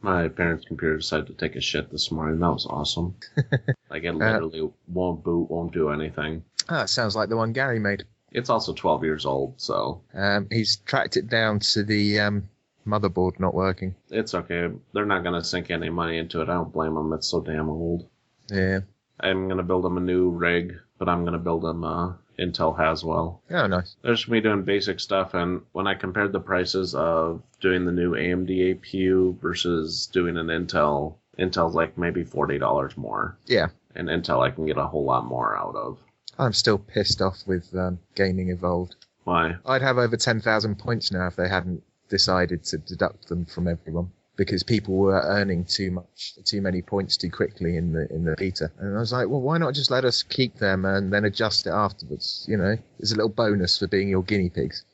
My parents' computer decided to take a shit this morning. That was awesome. Like, it literally won't boot, won't do anything. Ah, sounds like the one Gary made. It's also 12 years old, so... He's tracked it down to the motherboard not working. It's okay. They're not going to sink any money into it. I don't blame them. It's so damn old. Yeah. I'm going to build them a new rig, but I'm going to build them Intel Haswell. Oh, nice. They're just going to be doing basic stuff, and when I compared the prices of doing the new AMD APU versus doing an Intel's like maybe $40 more. Yeah. And Intel I can get a whole lot more out of. I'm still pissed off with Gaming Evolved. Why? I'd have over 10,000 points now if they hadn't decided to deduct them from everyone, because people were earning too many points too quickly in the beta. And I was like, well, why not just let us keep them and then adjust it afterwards? You know, it's a little bonus for being your guinea pigs.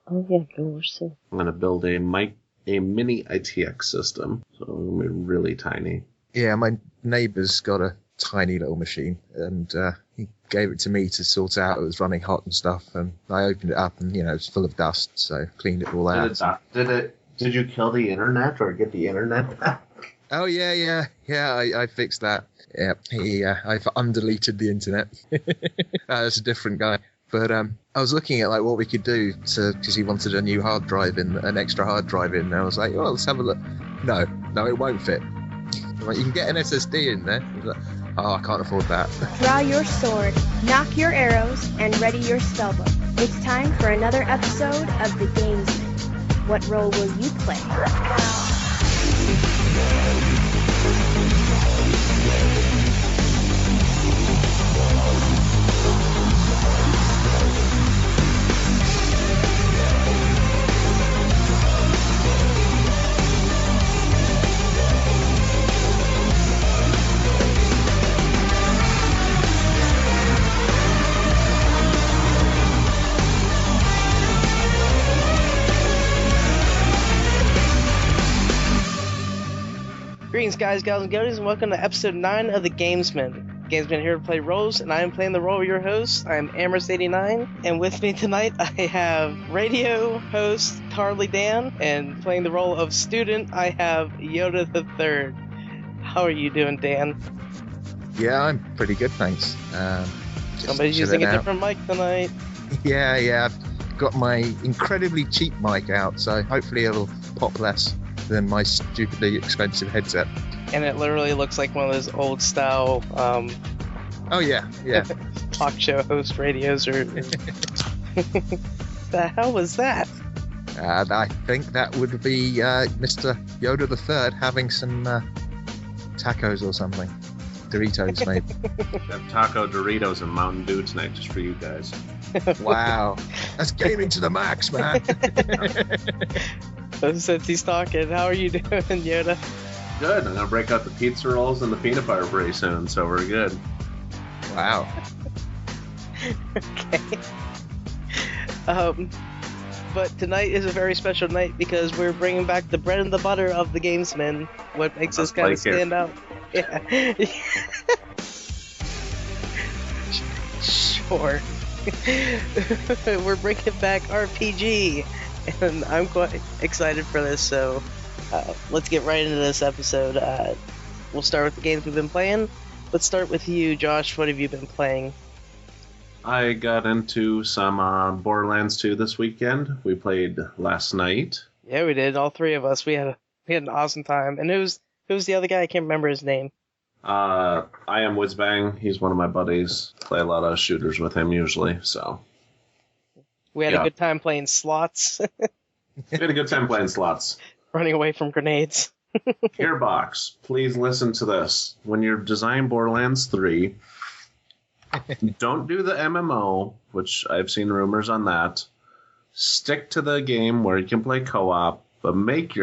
Oh yeah, gosh. I'm going to build a mini ITX system, so it'll be really tiny. Yeah, my neighbour's got a tiny little machine, and he gave it to me to sort out. It was running hot and stuff, and I opened it up, and you know, it's full of dust, so cleaned it all out. Did you kill the internet or get the internet back? Oh yeah, I fixed that. Yeah, I've undeleted the internet. That's a different guy. But I was looking at like what we could do because he wanted a new hard drive an extra hard drive in. And I was like, well, let's have a look. No, it won't fit. Like, you can get an SSD in there. Like, oh, I can't afford that. Draw your sword, knock your arrows, and ready your spellbook. It's time for another episode of The Gamesmen. What role will you play? Greetings, guys, gals, and goaties, and welcome to episode 9 of The Gamesmen. Gamesmen here to play roles, and I am playing the role of your host. I am Amherst89, and with me tonight I have radio host Hardlydan, and playing the role of student I have Yoda the Third. How are you doing, Dan? Yeah, I'm pretty good, thanks. Somebody's using a different mic tonight. Yeah, I've got my incredibly cheap mic out, so hopefully it'll pop less than my stupidly expensive headset. And it literally looks like one of those old style oh yeah talk show host radios or the hell was that? I think that would be Mr. Yoda the Third having some tacos or something. Doritos maybe. Have taco, Doritos, and Mountain Dew tonight just for you guys. Wow. That's gaming to the max, man. Since he's talking, how are you doing, Yoda? Good. I'm going to break out the pizza rolls and the peanut butter pretty soon, so we're good. Wow. Okay. But tonight is a very special night because we're bringing back the bread and the butter of the Gamesmen. What makes us kind of stand out. Yeah. Sure. We're bringing back RPG. And I'm quite excited for this, so let's get right into this episode. We'll start with the games we've been playing. Let's start with you, Josh. What have you been playing? I got into some Borderlands 2 this weekend. We played last night. Yeah, we did. All three of us. We had an awesome time. And who's the other guy? I can't remember his name. I am Whizbang. He's one of my buddies. Play a lot of shooters with him usually, so... We had a good time playing slots. We had a good time playing slots. Running away from grenades. Gearbox, please listen to this. When you're designing Borderlands 3, don't do the MMO, which I've seen rumors on that. Stick to the game where you can play co-op, but make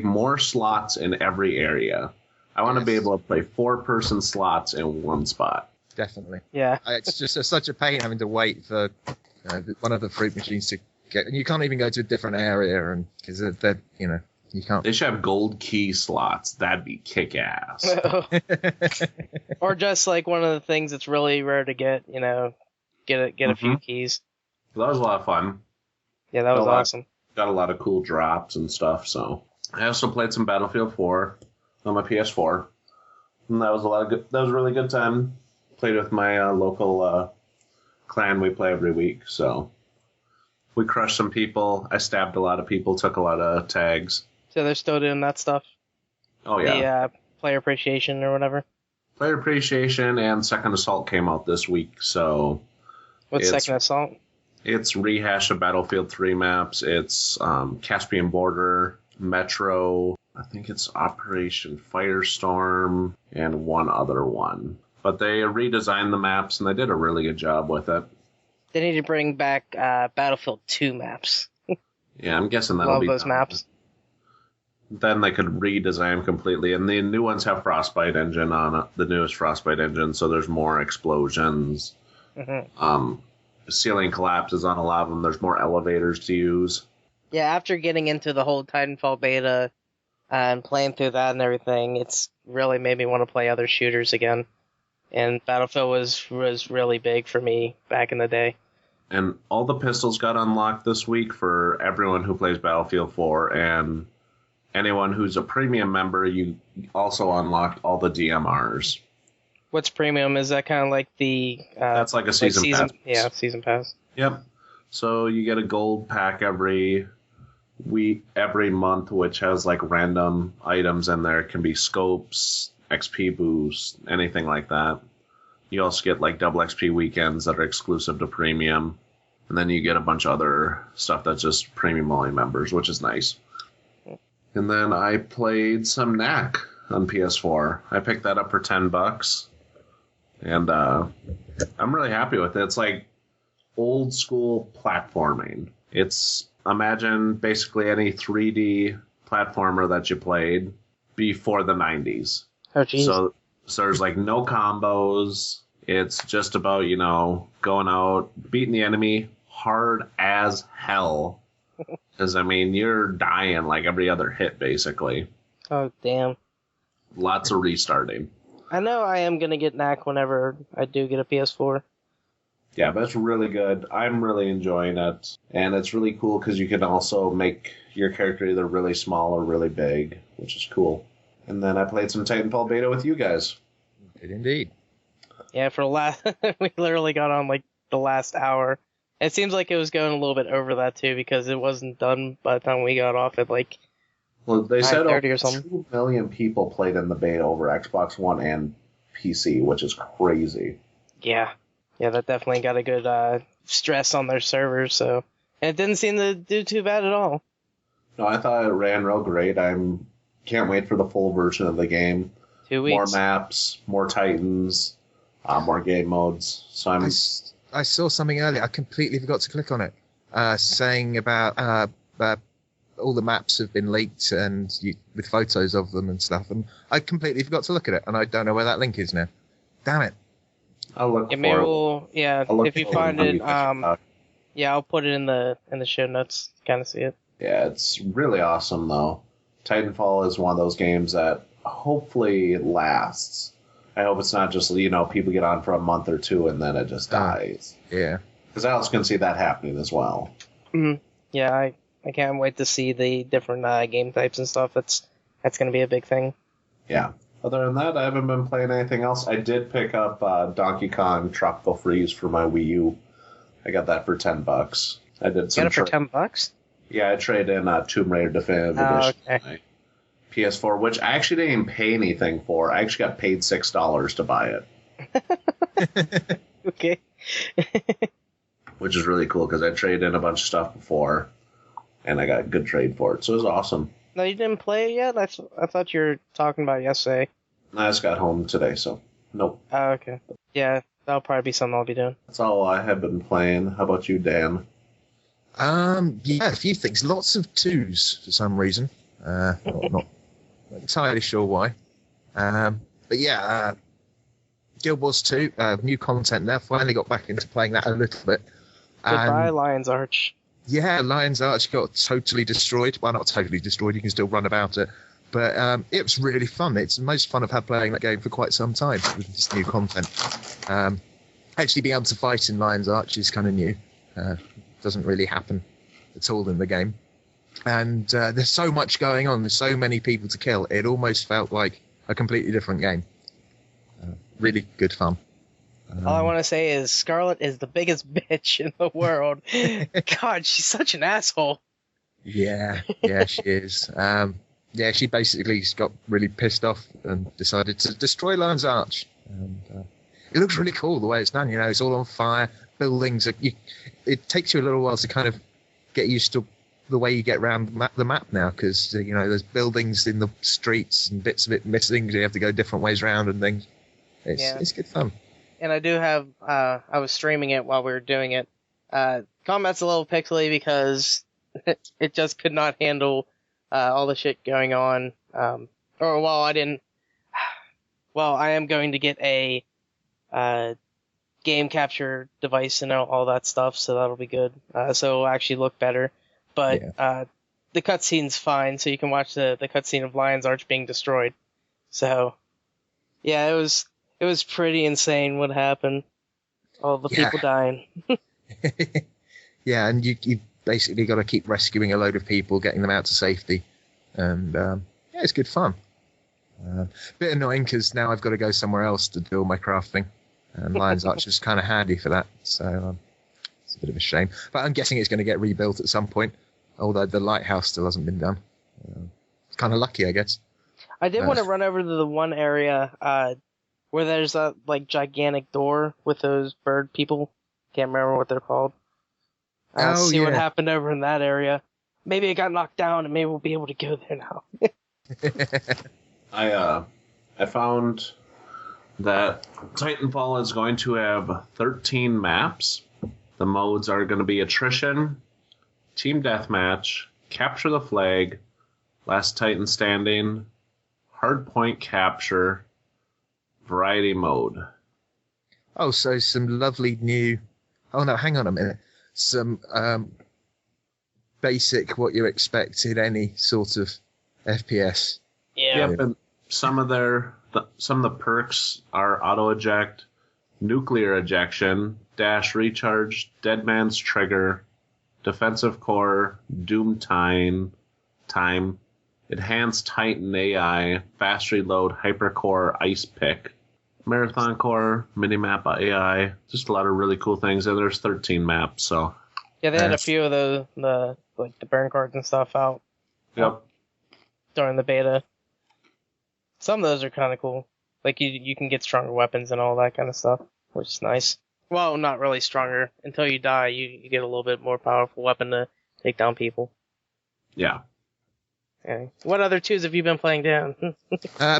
more slots in every area. I want to be able to play 4-person slots in one spot. Definitely. Yeah. It's just such a pain having to wait for one of the fruit machines to get, and you can't even go to a different area, and because they're you can't. They should have gold key slots. That'd be kick ass. Or just like one of the things that's really rare to get. Get a few keys. That was a lot of fun. Yeah, that was awesome. Got a lot of cool drops and stuff. So I also played some Battlefield 4 on my PS4, and that was a really good time. Played with my local clan we play every week, so we crushed some people. I stabbed a lot of people, took a lot of tags. So they're still doing that stuff? Oh, yeah. The player appreciation or whatever? Player appreciation and Second Assault came out this week, so... What's Second Assault? It's rehash of Battlefield 3 maps. It's Caspian Border, Metro, I think it's Operation Firestorm, and one other one. But they redesigned the maps, and they did a really good job with it. They need to bring back Battlefield 2 maps. Yeah, I'm guessing that'll be those maps. Then they could redesign them completely. And the new ones have Frostbite engine on it, the newest Frostbite engine, so there's more explosions. Mm-hmm. Ceiling collapses on a lot of them. There's more elevators to use. Yeah, after getting into the whole Titanfall beta and playing through that and everything, it's really made me want to play other shooters again. And Battlefield was really big for me back in the day. And all the pistols got unlocked this week for everyone who plays Battlefield 4, and anyone who's a premium member, you also unlocked all the DMRs. What's premium? Is that kind of like the... That's like a season pass. Yeah, season pass. Yep. So you get a gold pack every month, which has like random items in there. It can be scopes, XP boosts, anything like that. You also get like double XP weekends that are exclusive to premium. And then you get a bunch of other stuff that's just premium only members, which is nice. And then I played some Knack on PS4. I picked that up for $10. And I'm really happy with it. It's like old school platforming. It's, imagine basically any 3D platformer that you played before the 90s. Oh, geez. So there's like no combos. It's just about, going out, beating the enemy hard as hell. Because, I mean, you're dying like every other hit, basically. Oh, damn. Lots of restarting. I know I am going to get Knack whenever I do get a PS4. Yeah, but it's really good. I'm really enjoying it. And it's really cool because you can also make your character either really small or really big, which is cool. And then I played some Titanfall beta with you guys. Indeed. Yeah, for the last... we literally got on, like, the last hour. It seems like it was going a little bit over that, too, because it wasn't done by the time we got off at, like... Well, they said over or something. 2 million people played in the beta over Xbox One and PC, which is crazy. Yeah. Yeah, that definitely got a good stress on their servers, so... And it didn't seem to do too bad at all. No, I thought it ran real great. Can't wait for the full version of the game. 2 weeks. More maps, more Titans, more game modes. So I saw something earlier. I completely forgot to click on it. Saying about all the maps have been leaked and with photos of them and stuff. And I completely forgot to look at it. And I don't know where that link is now. Damn it. I'll look maybe for it. If you find it, I'll put it in the show notes to kind of see it. Yeah, it's really awesome, though. Titanfall is one of those games that hopefully lasts. I hope it's not just, people get on for a month or two and then it just dies. Yeah. Because I also can see that happening as well. Mm-hmm. Yeah, I can't wait to see the different game types and stuff. That's going to be a big thing. Yeah. Other than that, I haven't been playing anything else. I did pick up Donkey Kong Tropical Freeze for my Wii U. I got that for $10. I did some. Got it for $10? Yeah, I traded in Tomb Raider Definitive Edition. Okay. PS4, which I actually didn't even pay anything for. I actually got paid $6 to buy it. Okay. Which is really cool because I traded in a bunch of stuff before, and I got a good trade for it. So it was awesome. No, you didn't play it yet? I thought you were talking about it yesterday. I just got home today, so nope. Oh, okay. Yeah, that'll probably be something I'll be doing. That's all I have been playing. How about you, Dan? Yeah, a few things. Lots of 2s for some reason. Not entirely sure why. But yeah, Guild Wars 2, new content there. Finally got back into playing that a little bit. Goodbye, Lion's Arch. Yeah, Lion's Arch got totally destroyed. Well, not totally destroyed. You can still run about it. But it was really fun. It's the most fun I've had playing that game for quite some time with this new content. Actually being able to fight in Lion's Arch is kind of new. Doesn't really happen at all in the game. And there's so much going on. There's so many people to kill. It almost felt like a completely different game. Really good fun. All I want to say is Scarlet is the biggest bitch in the world. God, she's such an asshole. Yeah, she is. She basically got really pissed off and decided to destroy Lion's Arch. And it looks really cool the way it's done. It's all on fire. Buildings. It takes you a little while to kind of get used to the way you get around the map now, because there's buildings in the streets and bits of it missing. You have to go different ways around and things. It's good fun. And I do have. I was streaming it while we were doing it. Combat's a little pixely because it just could not handle all the shit going on. I didn't. Well, I am going to get a game capture device and all that stuff, so that'll be good. So it'll actually look better. But the cutscene's fine, so you can watch the cutscene of Lion's Arch being destroyed. So, yeah, it was pretty insane what happened. All the people dying. Yeah, and you basically got to keep rescuing a load of people, getting them out to safety. And, it's good fun. Bit annoying because now I've got to go somewhere else to do all my crafting. And Lion's Arch is kind of handy for that, so it's a bit of a shame. But I'm guessing it's going to get rebuilt at some point, although the lighthouse still hasn't been done. It's kind of lucky, I guess. I did want to run over to the one area where there's that gigantic door with those bird people. Can't remember what they're called. See what happened over in that area. Maybe it got knocked down, and maybe we'll be able to go there now. I found that Titanfall is going to have 13 maps. The modes are going to be Attrition, Team Deathmatch, Capture the Flag, Last Titan Standing, Hardpoint Capture, Variety Mode. Oh, so some lovely new... Oh, no, hang on a minute. Some basic what you expect in any sort of FPS. Yeah. Yep, and some of the perks are auto eject, nuclear ejection, dash recharge, dead man's trigger, defensive core, doom time, enhanced Titan AI, fast reload, hypercore, ice pick, marathon core, minimap AI, just a lot of really cool things. And there's 13 maps, so yeah, they had a few of the burn cards and stuff out. Yep. During the beta. Some of those are kind of cool. You can get stronger weapons and all that kind of stuff, which is nice. Well, not really stronger. Until you die, you get a little bit more powerful weapon to take down people. Yeah. Okay. What other twos have you been playing down?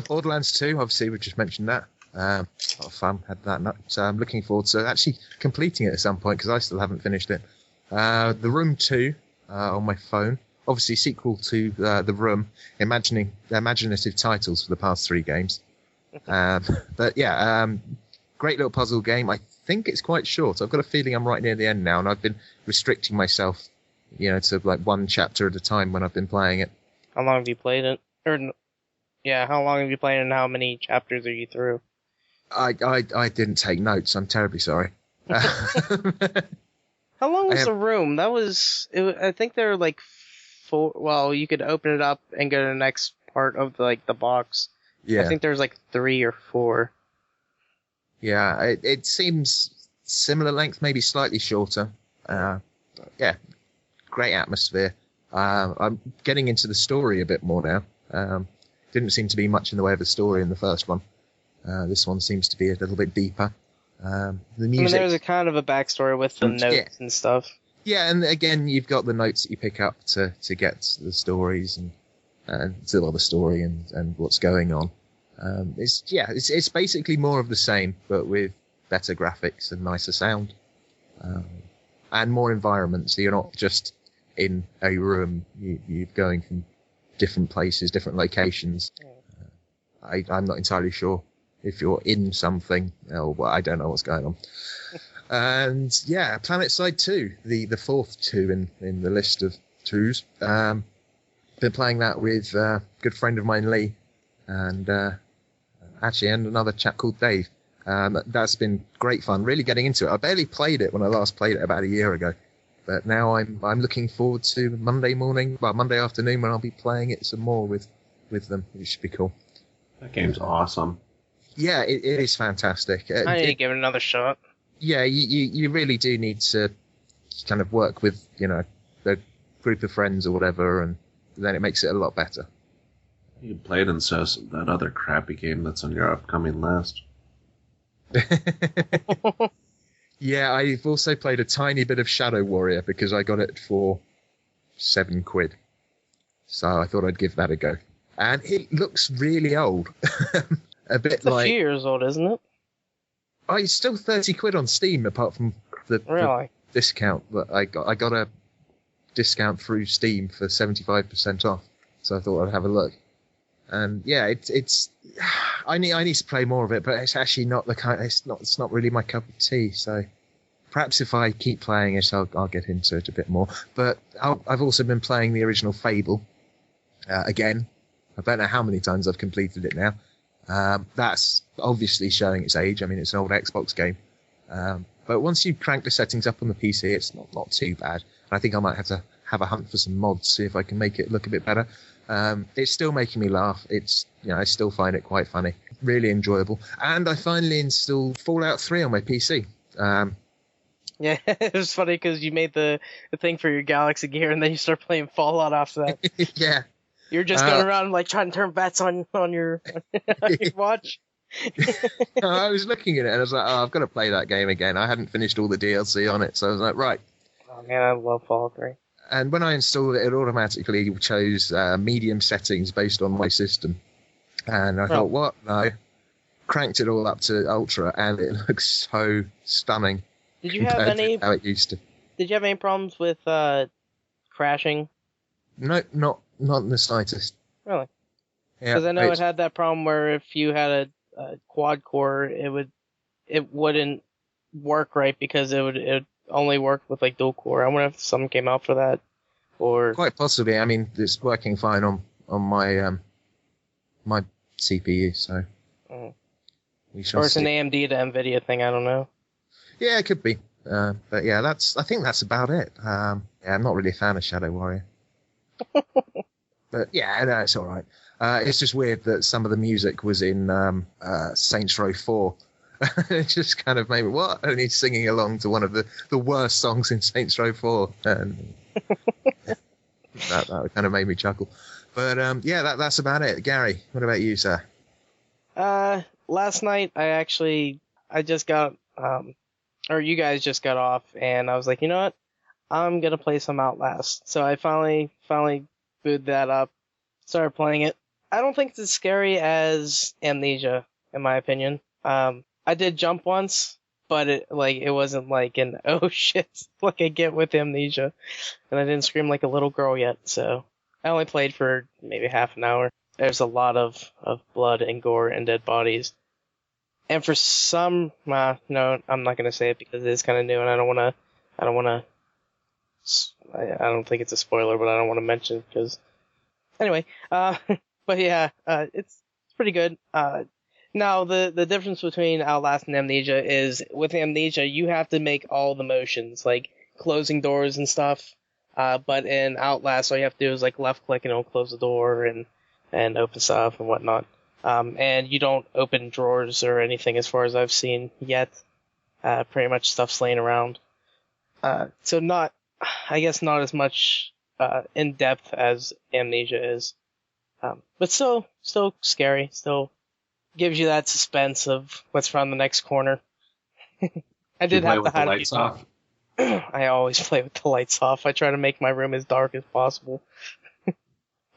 Borderlands 2, obviously, we just mentioned that. A lot of fun, had that. So I'm looking forward to actually completing it at some point, because I still haven't finished it. The Room 2 on my phone. Obviously, sequel to The Room, imaginative titles for the past 3 games. But yeah, great little puzzle game. I think it's quite short. I've got a feeling I'm right near the end now, and I've been restricting myself, to one chapter at a time when I've been playing it. How long have you played it? How long have you played it, and how many chapters are you through? I didn't take notes. I'm terribly sorry. How long was The Room? I think there were 4. Well, you could open it up and go to the next part of the box. Yeah. I think there's 3 or 4. Yeah, it seems similar length, maybe slightly shorter. Yeah, great atmosphere. I'm getting into the story a bit more now. Didn't seem to be much in the way of a story in the first one. This one seems to be a little bit deeper. The music. There's a kind of a backstory with the notes and stuff. Yeah, and again, you've got the notes that you pick up to get the stories and tell the story and what's going on. It's basically more of the same, but with better graphics and nicer sound, and more environments. So you're not just in a room. You're going from different places, different locations. I'm not entirely sure if you're in something. I don't know what's going on. And yeah, Planetside 2, the 4th 2 in the list of 2s. Been playing that with a good friend of mine, Lee, and another chap called Dave. That's been great fun, really getting into it. I barely played it when I last played it about a year ago, But now I'm looking forward to Monday afternoon when I'll be playing it some more with them, which should be cool. That game's awesome. Yeah, it is fantastic. I need to give it another shot. Yeah, you really do need to kind of work with, a group of friends or whatever, and then it makes it a lot better. You played that other crappy game that's on your upcoming list. Yeah, I've also played a tiny bit of Shadow Warrior because I got it for £7. So I thought I'd give that a go. And it looks really old. It's a few years old, isn't it? Oh, it's still £30 on Steam, apart from the discount. But I got a discount through Steam for 75% off. So I thought I'd have a look. And yeah, it's I need to play more of it, but it's actually not the kind. It's not really my cup of tea. So perhaps if I keep playing it, I'll get into it a bit more. But I've also been playing the original Fable again. I don't know how many times I've completed it now. That's obviously showing its age. I mean, it's an old Xbox game. But once you crank the settings up on the PC, it's not too bad. And I think I might have to have a hunt for some mods, see if I can make it look a bit better. It's still making me laugh. I still find it quite funny. Really enjoyable. And I finally installed Fallout 3 on my PC. Yeah, it was funny because you made the thing for your Galaxy gear, and then you start playing Fallout after that. Yeah. You're just going around trying to turn bets on your watch. I was looking at it and I was like, I've got to play that game again. I hadn't finished all the DLC on it, so I was like, right. Oh man, I love Fallout 3. And when I installed it, it automatically chose medium settings based on my system. And I thought, what? No. Cranked it all up to ultra, and it looks so stunning. Did you have any? How it used to. Did you have any problems with crashing? No, not in the slightest. Really? Yeah. Because I know it had that problem where if you had a quad core, it wouldn't work right because it would only work with dual core. I wonder if something came out for that, or quite possibly. I mean, it's working fine on my my CPU, so we shall or it's see. an AMD to NVIDIA thing. I don't know. Yeah, it could be. But yeah, I think that's about it. Yeah, I'm not really a fan of Shadow Warrior. But yeah, no, it's all right. It's just weird that some of the music was in Saints Row 4. It just kind of made me, what? And he's singing along to one of the worst songs in Saints Row 4. And that kind of made me chuckle. But yeah, that's about it. Gary, what about you, sir? Last night I just got, or you guys just got off, and I was like, you know what? I'm gonna play some Outlast. So I finally booted that up, started playing it. I don't think it's as scary as Amnesia, in my opinion. I did jump once, but it wasn't like an oh shit like I get with Amnesia, and I didn't scream like a little girl yet. So I only played for maybe half an hour. There's a lot of blood and gore and dead bodies, and for some, no, I'm not gonna say it because it is kind of new, and I don't think it's a spoiler, but I don't want to mention it because anyway. But yeah, it's pretty good. Now, the difference between Outlast and Amnesia is, with Amnesia, you have to make all the motions, like closing doors and stuff. But in Outlast, all you have to do is left click and it'll close the door and open stuff and whatnot. And you don't open drawers or anything as far as I've seen yet. Pretty much stuff's laying around. So I guess not as much in depth as Amnesia is. But still scary, still gives you that suspense of what's around the next corner. I did have to hide the lights off. I always play with the lights off. I try to make my room as dark as possible.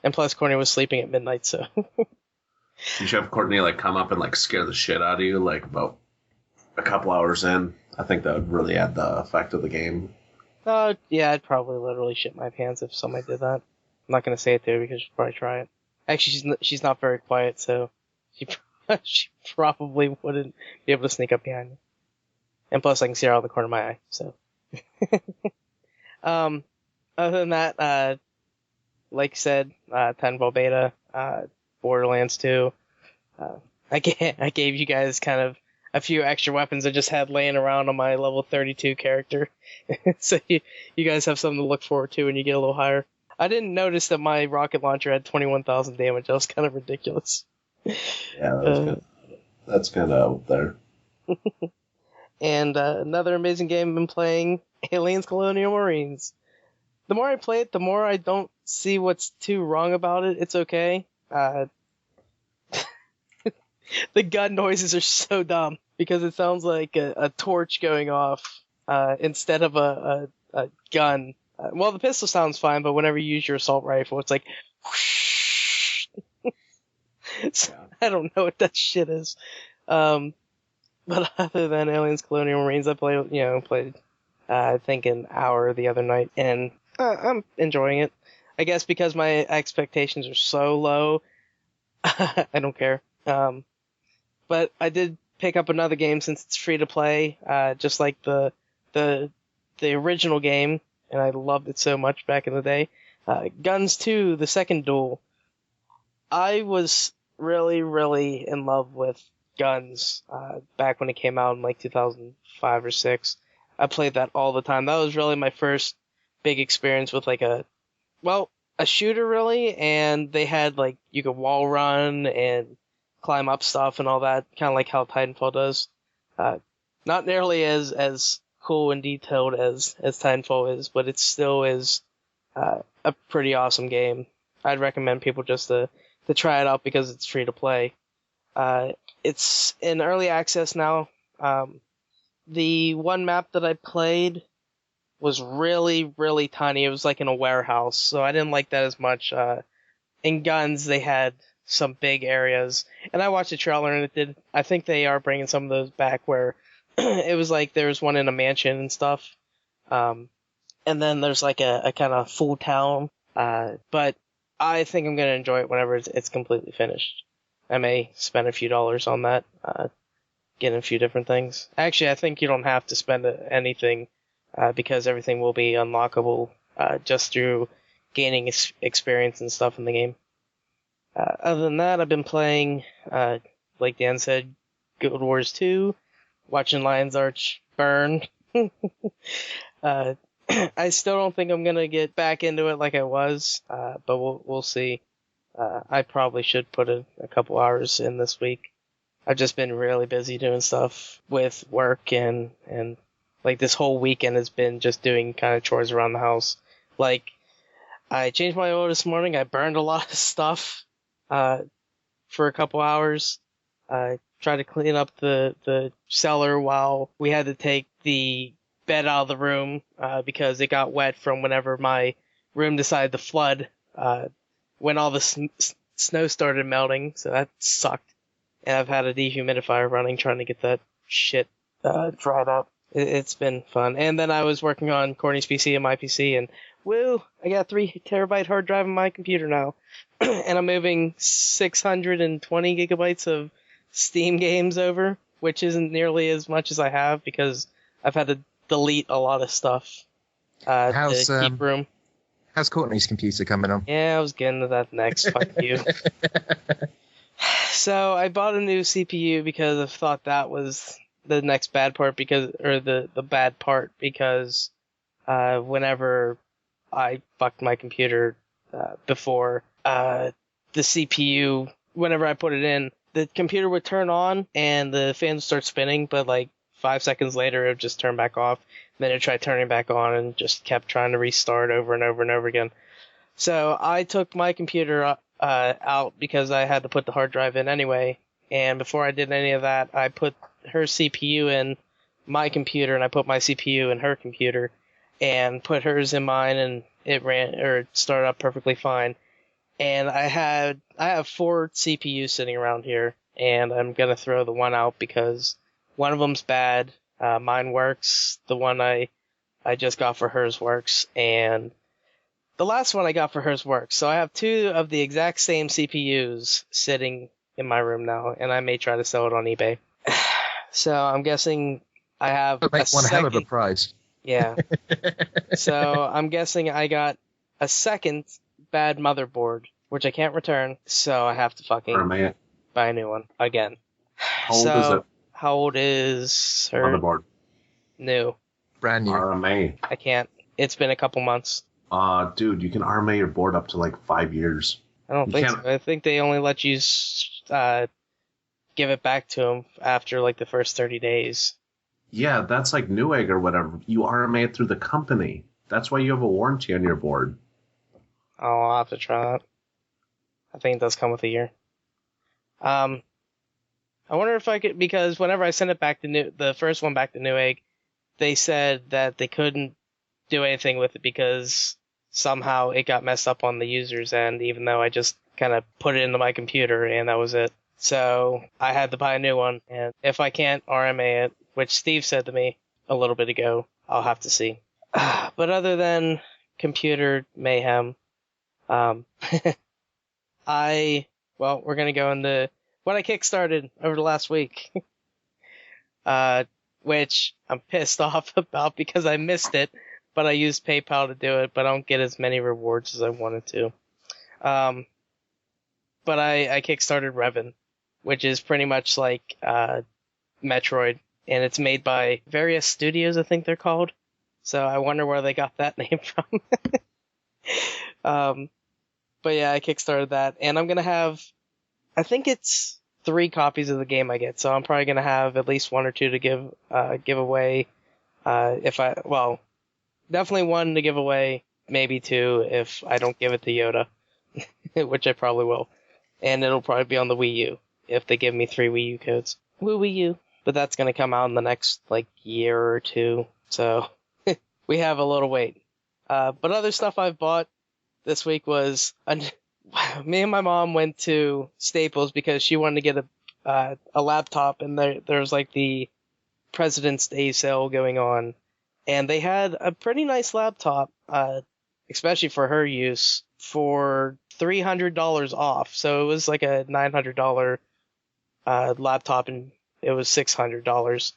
And plus, Courtney was sleeping at midnight, so. You should have Courtney come up and scare the shit out of you about a couple hours in. I think that would really add the effect of the game. Yeah, I'd probably literally shit my pants if somebody did that. I'm not gonna say it there because she'd probably try it. Actually, she's not very quiet, so she probably wouldn't be able to sneak up behind me. And plus, I can see her out of the corner of my eye, so. Other than that, like I said, Titanfall beta, Borderlands 2. I gave you guys kind of a few extra weapons I just had laying around on my level 32 character. So you guys have something to look forward to when you get a little higher. I didn't notice that my rocket launcher had 21,000 damage. That was kind of ridiculous. Yeah, that's kind of out there. And another amazing game I've been playing, Aliens Colonial Marines. The more I play it, the more I don't see what's too wrong about it. It's okay. The gun noises are so dumb because it sounds like a torch going off instead of a gun. Well, the pistol sounds fine, but whenever you use your assault rifle, it's like whoosh. So, I don't know what that shit is. But other than Aliens Colonial Marines, I played I think an hour the other night, and I'm enjoying it. I guess because my expectations are so low, I don't care. But I did pick up another game since it's free to play, just like the original game, and I loved it so much back in the day. Gunz 2, the Second Duel. I was really, really in love with Gunz back when it came out in like 2005 or 6. I played that all the time. That was really my first big experience with like a shooter really, and they had like you could wall run and climb up stuff and all that, kind of like how Titanfall does. Not nearly as cool and detailed as Titanfall is, but it still is a pretty awesome game. I'd recommend people just to try it out because it's free to play. It's in early access now. The one map that I played was really, really tiny. It was like in a warehouse, so I didn't like that as much. In Gunz, they had some big areas, and I watched the trailer, and I think they are bringing some of those back where it was like there was one in a mansion and stuff. And then there's like a kind of full town. But I think I'm going to enjoy it whenever it's completely finished. I may spend a few dollars on that, getting a few different things. Actually, I think you don't have to spend anything, because everything will be unlockable, just through gaining experience and stuff in the game. Other than that, I've been playing, like Dan said, Guild Wars 2, watching Lion's Arch burn. I still don't think I'm gonna get back into it like I was, but we'll see. I probably should put a couple hours in this week. I've just been really busy doing stuff with work, and like this whole weekend has been just doing kind of chores around the house. Like, I changed my oil this morning, I burned a lot of stuff for a couple hours. I tried to clean up the cellar while we had to take the bed out of the room because it got wet from whenever my room decided to flood when all the snow started melting, so that sucked. And I've had a dehumidifier running trying to get that shit dried up. It's been fun. And then I was working on Courtney's PC and my PC, and woo, I got a 3 terabyte hard drive on my computer now. And I'm moving 620 gigabytes of Steam games over, which isn't nearly as much as I have because I've had to delete a lot of stuff to keep room. How's Courtney's computer coming on? Yeah, I was getting to that next. Fuck you. So I bought a new CPU because I thought that was the next bad part the bad part because whenever I fucked my computer before, the CPU, whenever I put it in, the computer would turn on and the fan would start spinning, but like 5 seconds later it would just turn back off. Then it tried turning back on and just kept trying to restart over and over and over again. So I took my computer out because I had to put the hard drive in anyway. And before I did any of that, I put her CPU in my computer and I put my CPU in her computer and put hers in mine, and it started up perfectly fine. And I have 4 CPUs sitting around here, and I'm gonna throw the one out because one of them's bad. Mine works. The one I just got for hers works, and the last one I got for hers works. So I have 2 of the exact same CPUs sitting in my room now, and I may try to sell it on eBay. So I'm guessing I have one hell of a price. Yeah. So I'm guessing I got a second bad motherboard, which I can't return, so I have to fucking buy a new one again. How old is it? How old is her? Motherboard. New. Brand new. RMA. I can't. It's been a couple months. Dude, you can RMA your board up to like 5 years. I don't You think can't- so. I think they only let you give it back to them after like the first 30 days. Yeah, that's like Newegg or whatever. You RMA it through the company. That's why you have a warranty on your board. Oh, I'll have to try that. I think it does come with a year. I wonder if I could, because whenever I sent it back to the first one back to Newegg, they said that they couldn't do anything with it because somehow it got messed up on the user's end, even though I just kind of put it into my computer and that was it. So I had to buy a new one, and if I can't RMA it, which Steve said to me a little bit ago, I'll have to see. But other than computer mayhem, we're going to go into what I kickstarted over the last week, which I'm pissed off about because I missed it, but I used PayPal to do it, but I don't get as many rewards as I wanted to. But I kickstarted Revan, which is pretty much like Metroid, and it's made by Various Studios, I think they're called. So I wonder where they got that name from. But yeah, I kickstarted that, and I'm gonna have, I think it's 3 copies of the game I get, so I'm probably gonna have at least 1 or 2 to give away. Definitely 1 to give away, maybe 2 if I don't give it to Yoda, which I probably will, and it'll probably be on the Wii U if they give me 3 Wii U codes. Wii U, but that's gonna come out in the next like year or 2, so we have a little wait. But other stuff I've bought this week was me and my mom went to Staples because she wanted to get a laptop, and there's like the President's Day sale going on, and they had a pretty nice laptop, especially for her use, for $300 off. So it was like a $900 laptop, and it was $600.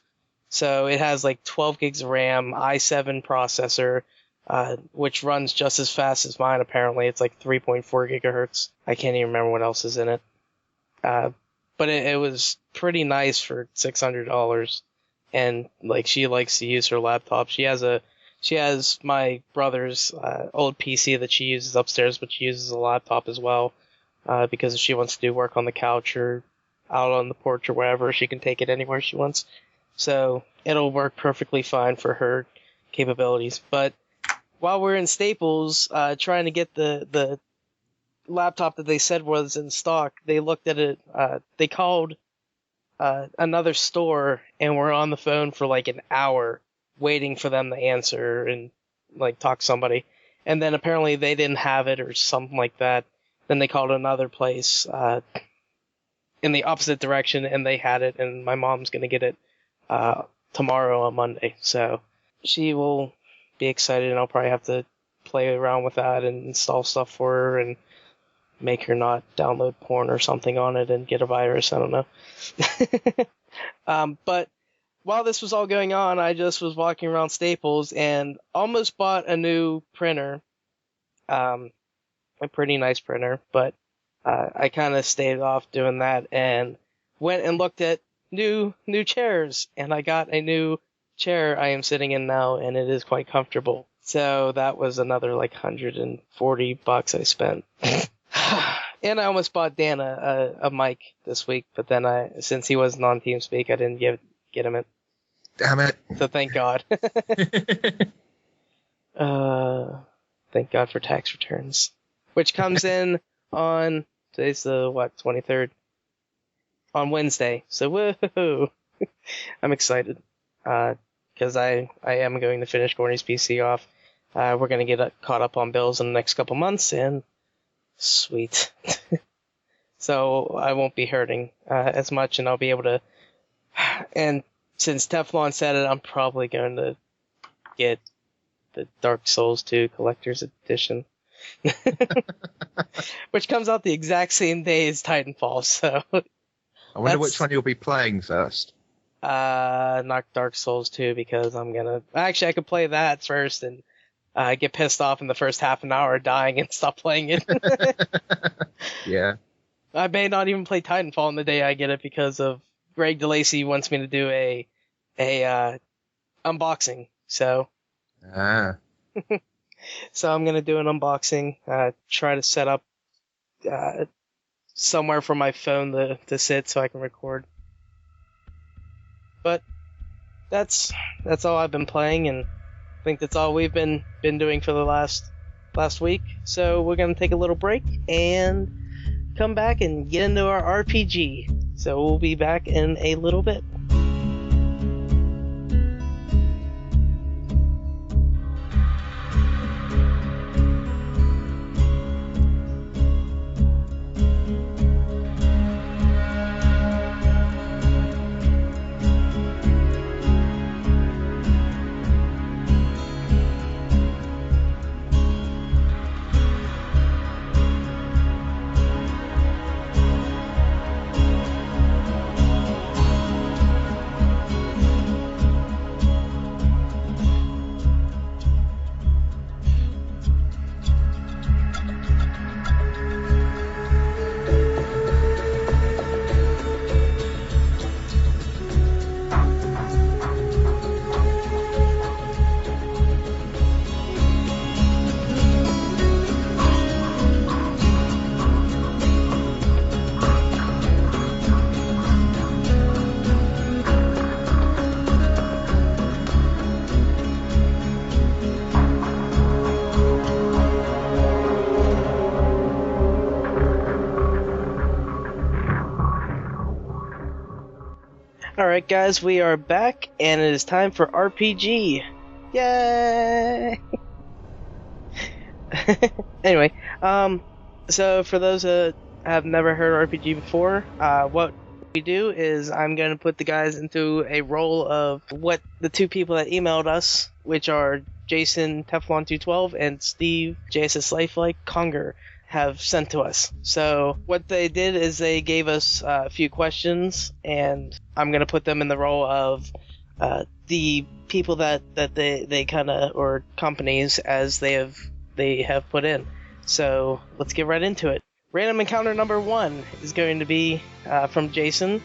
So it has like 12 gigs of RAM, i7 processor, which runs just as fast as mine, apparently. It's like 3.4 gigahertz. I can't even remember what else is in it. But it was pretty nice for $600. And like, she likes to use her laptop. She has my brother's old PC that she uses upstairs, but she uses a laptop as well, because if she wants to do work on the couch or out on the porch or wherever, she can take it anywhere she wants. So it'll work perfectly fine for her capabilities. But while we're in Staples, trying to get the laptop that they said was in stock, they looked at it, they called another store and were on the phone for like an hour waiting for them to answer and like talk to somebody. And then apparently they didn't have it or something like that. Then they called another place in the opposite direction, and they had it, and my mom's going to get it tomorrow on Monday. So she will be excited, and I'll probably have to play around with that and install stuff for her and make her not download porn or something on it and get a virus. I don't know. But while this was all going on, I just was walking around Staples and almost bought a new printer. A pretty nice printer, but I kind of stayed off doing that and went and looked at new chairs, and I got a new chair I am sitting in now, and it is quite comfortable. So that was another like $140 I spent. And I almost bought Dan a mic this week, but then since he wasn't on TeamSpeak, I didn't get him it. Damn it. So thank God. Thank God for tax returns, which comes in on, today's the 23rd? On Wednesday. So woohoo! I'm excited because I am going to finish Gorney's PC off. We're going to get caught up on bills in the next couple months, and sweet. So I won't be hurting as much, and I'll be able to. And since Teflon said it, I'm probably going to get the Dark Souls 2 Collector's Edition. Which comes out the exact same day as Titanfall, so... I wonder which one you'll be playing first. Not Dark Souls 2, because I'm gonna... Actually, I could play that first and get pissed off in the first half an hour dying and stop playing it. Yeah. I may not even play Titanfall on the day I get it because of Greg DeLacy wants me to do a unboxing. So so I'm gonna do an unboxing. Try to set up somewhere for my phone to sit so I can record. But that's all I've been playing, and I think that's all we've been doing for the last week. So we're gonna take a little break and come back and get into our RPG. So we'll be back in a little bit. Alright guys, we are back, and it is time for RPG. Yay! Anyway, so for those that have never heard RPG before, what we do is I'm going to put the guys into a role of what the two people that emailed us, which are Jason Teflon212 and Steve JSS Lifelike Conger, have sent to us. So what they did is they gave us a few questions, and I'm going to put them in the role of the people that they kind of, or companies as they have put in. So let's get right into it. Random encounter number 1 is going to be from Jason,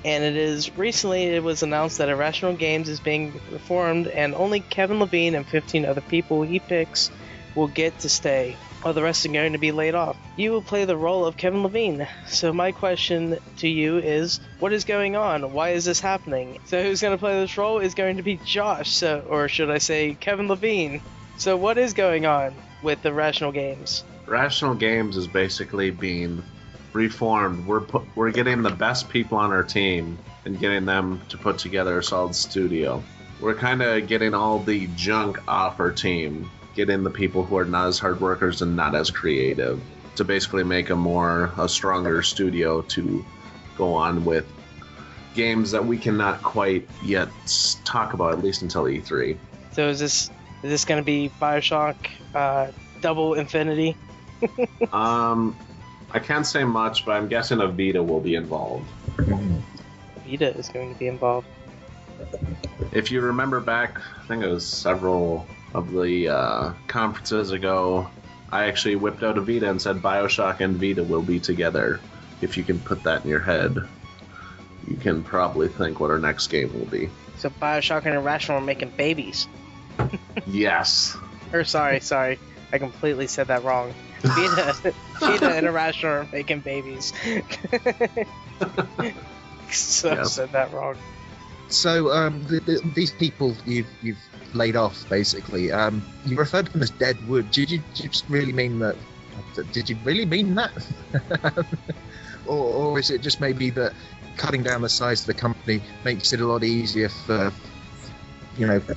and it was announced that Irrational Games is being reformed, and only Kevine Levine and 15 other people he picks will get to stay, while the rest are going to be laid off. You will play the role of Kevine Levine. So my question to you is, what is going on? Why is this happening? So who's going to play this role is going to be Josh, or should I say Kevine Levine. So what is going on with the Rational Games? Rational Games is basically being reformed. We're getting the best people on our team and getting them to put together a solid studio. We're kind of getting all the junk off our team, getting the people who are not as hard workers and not as creative to basically make a stronger studio to go on with games that we cannot quite yet talk about, at least until E3. So is this going to be BioShock Double Infinity? I can't say much, but I'm guessing Avita will be involved. Avita is going to be involved. If you remember back, I think it was several of the conferences ago, I actually whipped out a Vita and said BioShock and Vita will be together. If you can put that in your head, you can probably think what our next game will be. So BioShock and Irrational are making babies. Yes. Or sorry, I completely said that wrong. Vita and Irrational are making babies. So I said that wrong. So these people you've laid off, basically, you referred to them as dead wood. Did you just really mean that? Did you really mean that? or is it just maybe that cutting down the size of the company makes it a lot easier for,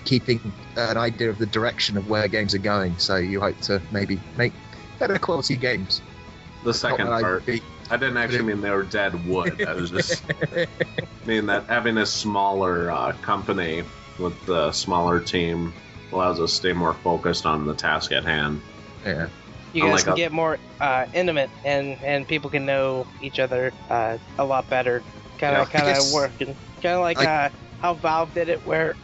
keeping an idea of the direction of where games are going, so you hope to maybe make better quality games? The second part. I didn't actually mean they were dead wood. I was just mean that having a smaller company with the smaller team allows us to stay more focused on the task at hand. Yeah. You guys can get more intimate, and people can know each other a lot better. Kind of working. Kind of like how Valve did it, where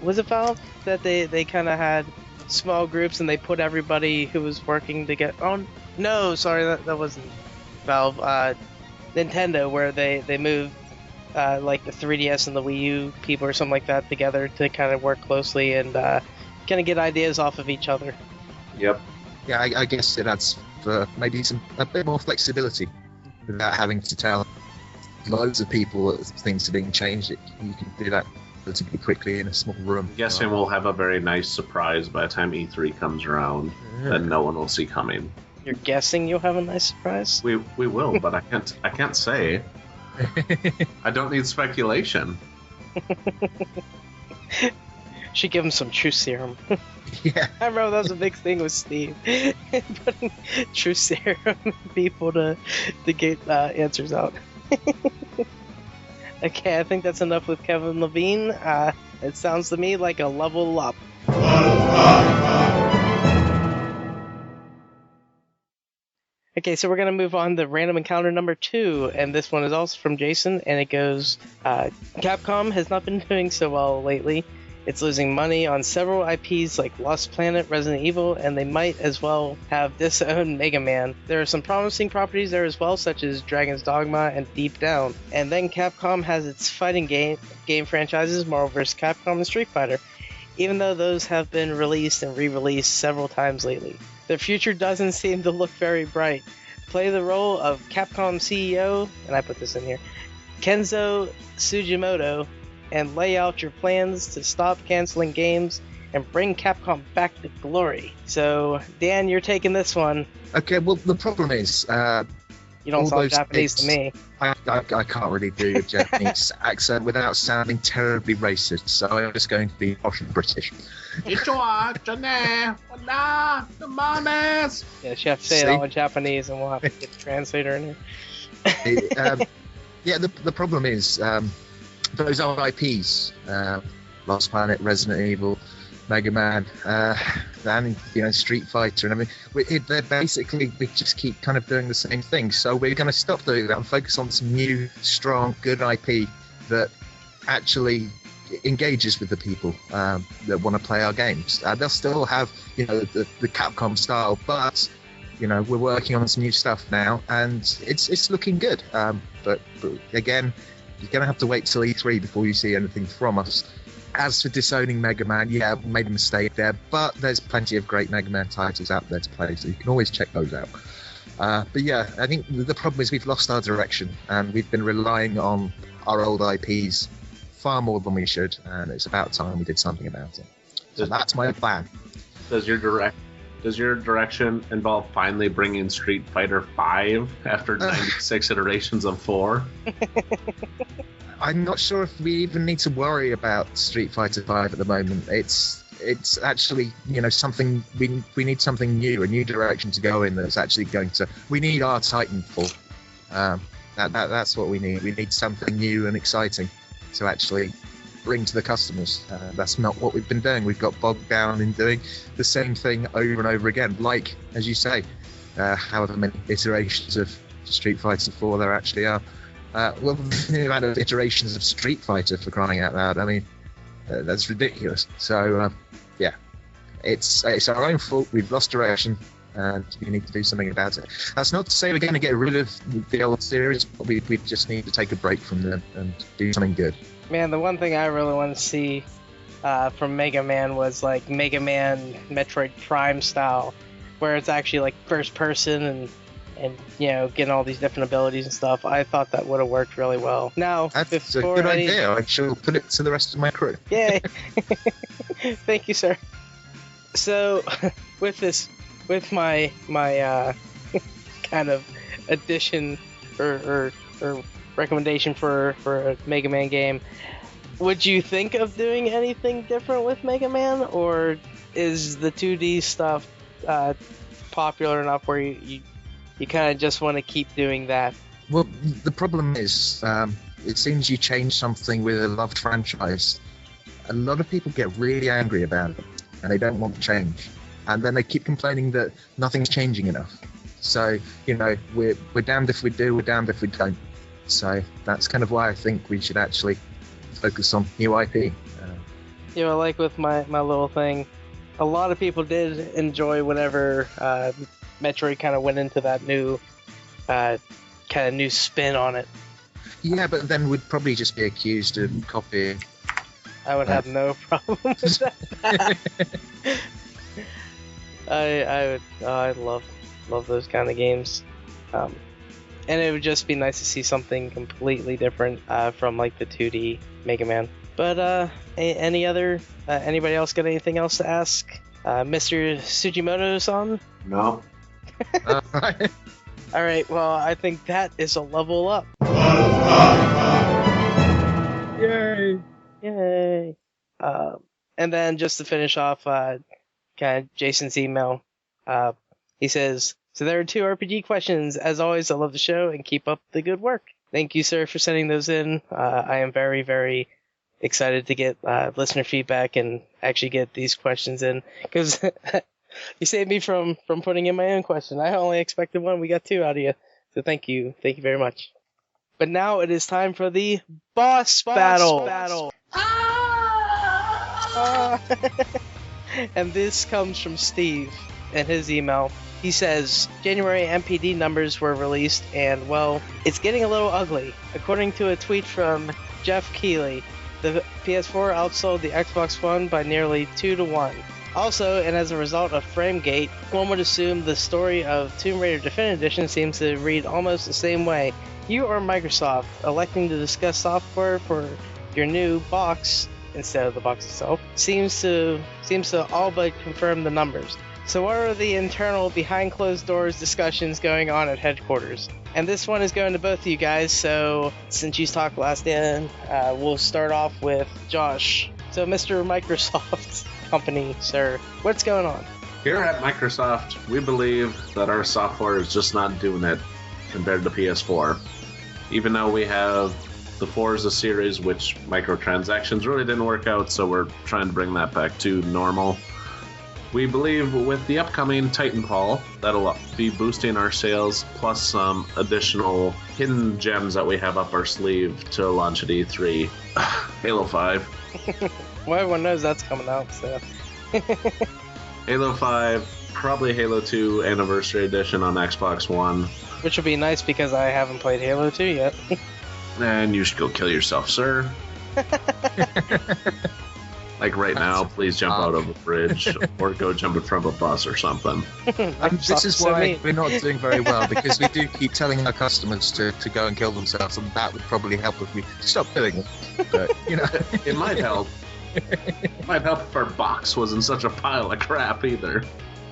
was it Valve that they kind of had small groups and they put everybody who was working together. Oh no, sorry, that wasn't Valve. Nintendo, where they moved like the 3DS and the Wii U people or something like that together to kind of work closely and kind of get ideas off of each other. Yep. Yeah, I guess it adds for maybe a bit more flexibility without having to tell loads of people that things are being changed. You can do that relatively quickly in a small room. I'm guessing we'll have a very nice surprise by the time E3 comes around that no one will see coming. You're guessing you'll have a nice surprise? We will, but I can't say. I don't need speculation. Should give him some truth serum. Yeah. I remember that was a big thing with Steve, putting truth serum people to get answers out. Okay, I think that's enough with Kevine Levine. It sounds to me like a level up. Okay, so we're going to move on to random encounter number 2, and this one is also from Jason, and it goes, Capcom has not been doing so well lately. It's losing money on several IPs like Lost Planet, Resident Evil, and they might as well have disowned Mega Man. There are some promising properties there as well, such as Dragon's Dogma and Deep Down. And then Capcom has its fighting game franchises, Marvel vs. Capcom and Street Fighter, even though those have been released and re-released several times lately. Their future doesn't seem to look very bright. Play the role of Capcom CEO, and I put this in here, Kenzo Sugimoto, and lay out your plans to stop canceling games and bring Capcom back to glory. So, Dan, you're taking this one. Okay, well, the problem is... you don't sound Japanese to me. I can't really do a Japanese accent without sounding terribly racist, so I'm just going to be posh and British. Yeah, she have to say it all in Japanese, and we'll have to get a translator in here. Yeah, the problem is... those old IPs, Lost Planet, Resident Evil, Mega Man, and Street Fighter, and everything. They're basically, we just keep kind of doing the same thing. So we're going to stop doing that and focus on some new, strong, good IP that actually engages with the people that want to play our games. They'll still have, the Capcom style, but we're working on some new stuff now, and it's looking good. But again, you're going to have to wait till E3 before you see anything from us. As for disowning Mega Man, yeah, we made a mistake there, but there's plenty of great Mega Man titles out there to play, so you can always check those out. But yeah, I think the problem is we've lost our direction, and we've been relying on our old IPs far more than we should, and it's about time we did something about it. So that's my plan. Does your direction involve finally bringing Street Fighter V after 96 iterations of 4? I'm not sure if we even need to worry about Street Fighter V at the moment. It's actually something we need something new, a new direction to go in that's actually going to. We need our Titanfall. That's what we need. We need something new and exciting to actually bring to the customers. That's not what we've been doing. We've got bogged down in doing the same thing over and over again. Like, as you say, however many iterations of Street Fighter 4 there actually are. Well, the amount of iterations of Street Fighter, for crying out loud. I mean, that's ridiculous. So, yeah, it's our own fault. We've lost direction, and we need to do something about it. That's not to say we're going to get rid of the old series, but we just need to take a break from them and do something good. Man, the one thing I really want to see from Mega Man was like Mega Man Metroid Prime style, where it's actually like first person and getting all these different abilities and stuff. I thought that would have worked really well. Now, that's a good idea. I shall put it to the rest of my crew. Yay! Thank you, sir. So, with my kind of addition or recommendation for a Mega Man game, would you think of doing anything different with Mega Man, or is the 2D stuff popular enough where you kind of just want to keep doing that? Well, the problem is, it seems you change something with a loved franchise, a lot of people get really angry about it, and they don't want to change. And then they keep complaining that nothing's changing enough. So, we're damned if we do, we're damned if we don't. So that's kind of why I think we should actually focus on new IP. Like with my little thing, a lot of people did enjoy whenever Metroid kind of went into that new kind of new spin on it. Yeah, but then we'd probably just be accused of copying. I would have no problem with that. I love those kind of games. And it would just be nice to see something completely different from like the 2D Mega Man. But anybody else got anything else to ask? Mr. Sugimoto-san? No. Alright, well, I think that is a level up. Yay! Yay! And then just to finish off, kind of Jason's email, he says, "So there are 2 RPG questions. As always, I love the show and keep up the good work." Thank you, sir, for sending those in. I am very, very excited to get listener feedback and actually get these questions in, because you saved me from putting in my own question. I only expected 1. We got 2 out of you. So thank you very much. But now it is time for the boss battle. And this comes from Steve in his email. He says, January MPD numbers were released and, well, it's getting a little ugly. According to a tweet from Jeff Keighley, the PS4 outsold the Xbox One by nearly 2-1. Also, and as a result of FrameGate, one would assume the story of Tomb Raider Definitive Edition seems to read almost the same way. You or Microsoft electing to discuss software for your new box instead of the box itself seems to all but confirm the numbers. So what are the internal behind closed doors discussions going on at headquarters? And this one is going to both of you guys, so since you talked last in, we'll start off with Josh. So Mr. Microsoft company, sir, what's going on? Here at Microsoft, we believe that our software is just not doing it compared to PS4. Even though we have the Forza series, which microtransactions really didn't work out, so we're trying to bring that back to normal. We believe with the upcoming Titanfall, that'll be boosting our sales, plus some additional hidden gems that we have up our sleeve to launch at E3. Halo 5. Well, everyone knows that's coming out, so... Halo 5, probably Halo 2 Anniversary Edition on Xbox One. Which would be nice because I haven't played Halo 2 yet. And you should go kill yourself, sir. Like right now, please jump out of a bridge or go jump in front of a bus or something. This is why we're not doing very well, because we do keep telling our customers to go and kill themselves, and that would probably help if we stop killing them. But, you know, it might help. It might help if our box wasn't such a pile of crap either.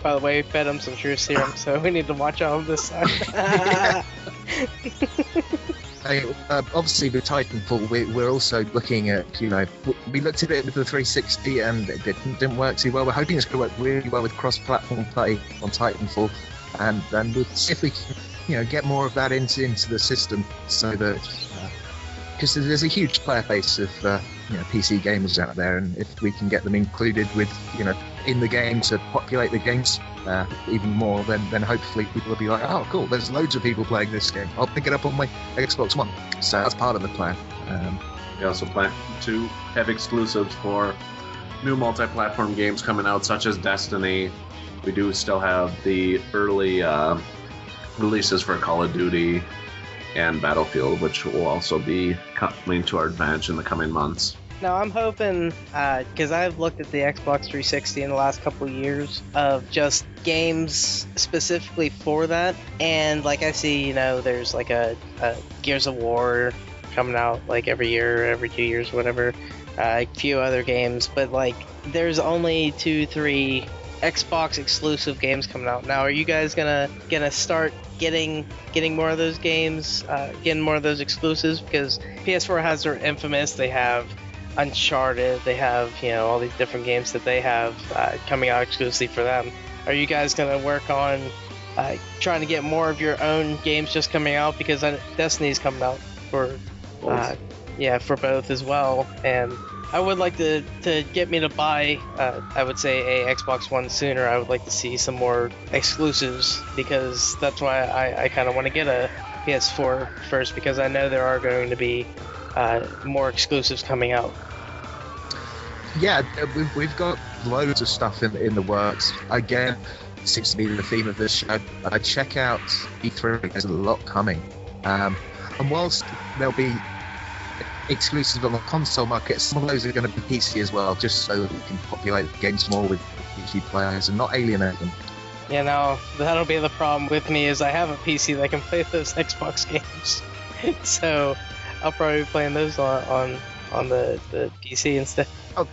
By the way, we fed him some True Serum, so we need to watch out on this side. Obviously, with Titanfall, we're also looking at, you know, we looked at it with the 360 and it didn't work too well. We're hoping it's going to work really well with cross-platform play on Titanfall, and we'll see if we can, you know, get more of that into the system, so that because there's a huge player base of you know, PC gamers out there, and if we can get them included with, you know, in the game to populate the games even more, then hopefully people will be like, oh cool, there's loads of people playing this game, I'll pick it up on my Xbox One. So that's part of the plan. We also plan to have exclusives for new multi-platform games coming out, such as Destiny. We do still have the early releases for Call of Duty and Battlefield, which will also be coming to our advantage in the coming months. Now I'm hoping, because I've looked at the Xbox 360 in the last couple of years of just games specifically for that, and like I see, you know, there's like a Gears of War coming out like every year, every 2 years, whatever, a few other games, but like there's only 2-3 Xbox exclusive games coming out. Now, are you guys gonna start getting more of those games, getting more of those exclusives? Because PS4 has their Infamous, they have Uncharted, they have, you know, all these different games that they have coming out exclusively for them. Are you guys gonna work on trying to get more of your own games just coming out? Because Destiny's coming out for for both as well, and I would like to get me to buy, I would say, a Xbox One sooner. I would like to see some more exclusives, because that's why I kind of want to get a PS4 first, because I know there are going to be more exclusives coming out. Yeah, we've got loads of stuff in the works. Again, seems to be the theme of this show. Check out E3, there's a lot coming. And whilst there'll be exclusive on the console market, some of those are going to be PC as well, just so that we can populate the games more with PC players and not alienate them. Yeah, no, that'll be the problem with me is I have a PC that can play those Xbox games. So I'll probably be playing those on the PC instead. Oh,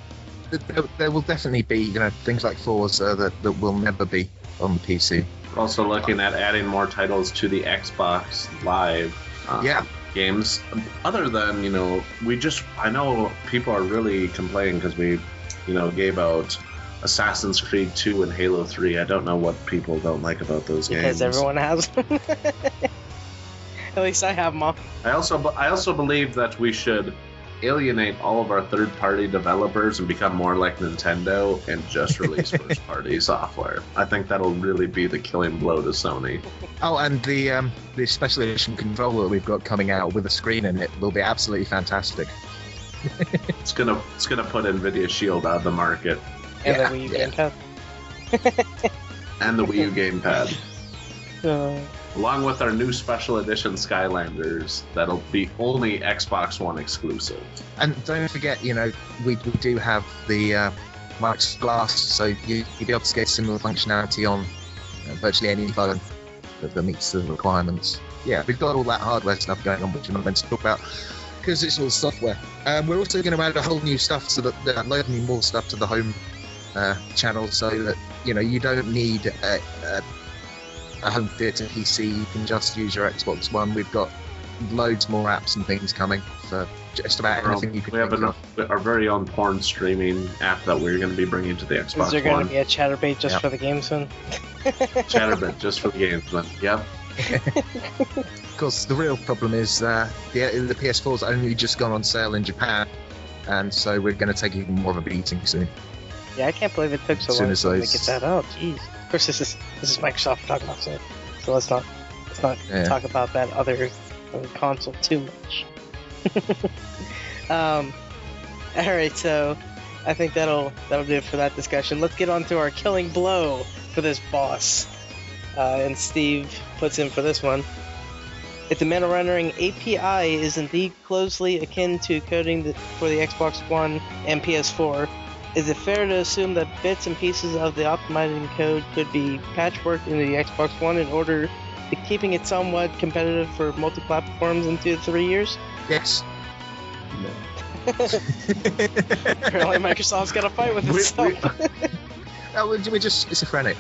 there will definitely be things like Forza that will never be on the PC. Also looking at adding more titles to the Xbox Live games. Other than, I know people are really complaining because we, gave out Assassin's Creed 2 and Halo 3. I don't know what people don't like about those games. Because everyone has them. At least I have them all. I also believe that we should alienate all of our third-party developers and become more like Nintendo and just release first-party software. I think that'll really be the killing blow to Sony. Oh, and the special edition controller that we've got coming out with a screen in it will be absolutely fantastic. It's gonna put Nvidia Shield out of the market. And the Wii U gamepad. And the Wii U gamepad. Along with our new special edition Skylanders, that'll be only Xbox One exclusive. And don't forget, we do have the Microsoft Glass, so you'll be able to get similar functionality on virtually any phone that meets the requirements. Yeah, we've got all that hardware stuff going on, which I'm not meant to talk about, because it's all software. We're also going to add a whole new stuff, so that loading more stuff to the home channel, so that you don't need a home theatre PC, you can just use your Xbox One. We've got loads more apps and things coming for just about anything you can We have our very own porn streaming app that we're going to be bringing to the Xbox One. Is there going to be a Chatterbait just for the Gamesmen? Chatterbait just for the Gamesmen, yep. Of course, the real problem is the PS4's only just gone on sale in Japan, and so we're going to take even more of a beating soon. Yeah, I can't believe it took so long to get that out. Jeez. Of course, this is Microsoft talking about, so let's not talk about that other console too much. All right, so I think that'll do it for that discussion. Let's get on to our killing blow for this boss. And Steve puts in for this one. If the Mantle rendering API is indeed closely akin to coding for the Xbox One and PS4, is it fair to assume that bits and pieces of the optimizing code could be patchworked into the Xbox One in order to keeping it somewhat competitive for multi-platforms in 2 to 3 years? Yes. Apparently Microsoft's got to fight with itself. We're just schizophrenic.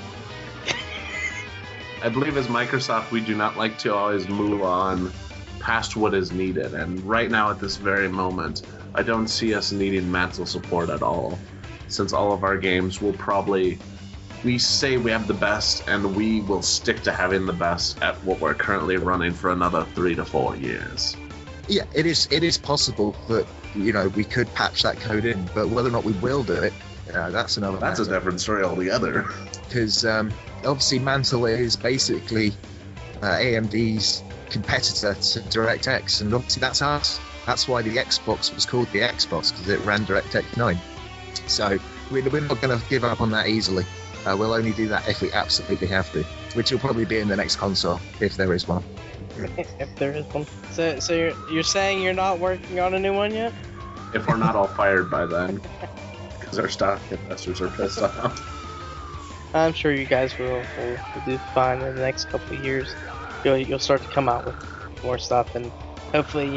I believe as Microsoft, we do not like to always move on past what is needed. And right now, at this very moment, I don't see us needing Mantle support at all. Since all of our games will we say we have the best, and we will stick to having the best at what we're currently running for another 3 to 4 years. Yeah, it is possible that we could patch that code in, but whether or not we will do it, that's another. That's matter. A different story altogether. Because obviously Mantle is basically AMD's competitor to DirectX, and obviously that's us. That's why the Xbox was called the Xbox, because it ran DirectX 9. So we're not going to give up on that easily. We'll only do that if we absolutely have to, which will probably be in the next console, if there is one. If there is one. So you're saying you're not working on a new one yet? If we're not all fired by then, because our stock investors are pissed off. I'm sure you guys will do fine in the next couple of years. You'll start to come out with more stuff, and hopefully,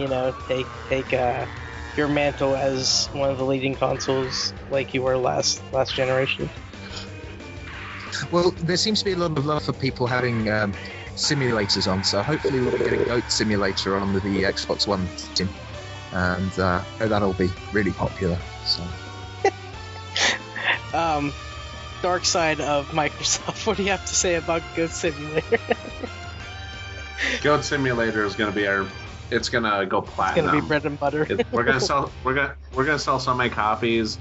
take your Mantle as one of the leading consoles like you were last generation. Well, there seems to be a lot of love for people having simulators on, so hopefully we'll get a Goat Simulator on the Xbox One team, and that'll be really popular. So. Dark side of Microsoft, what do you have to say about Goat Simulator? Goat Simulator is going to be it's going to go platinum. It's going to be bread and butter. We're going to sell so many copies.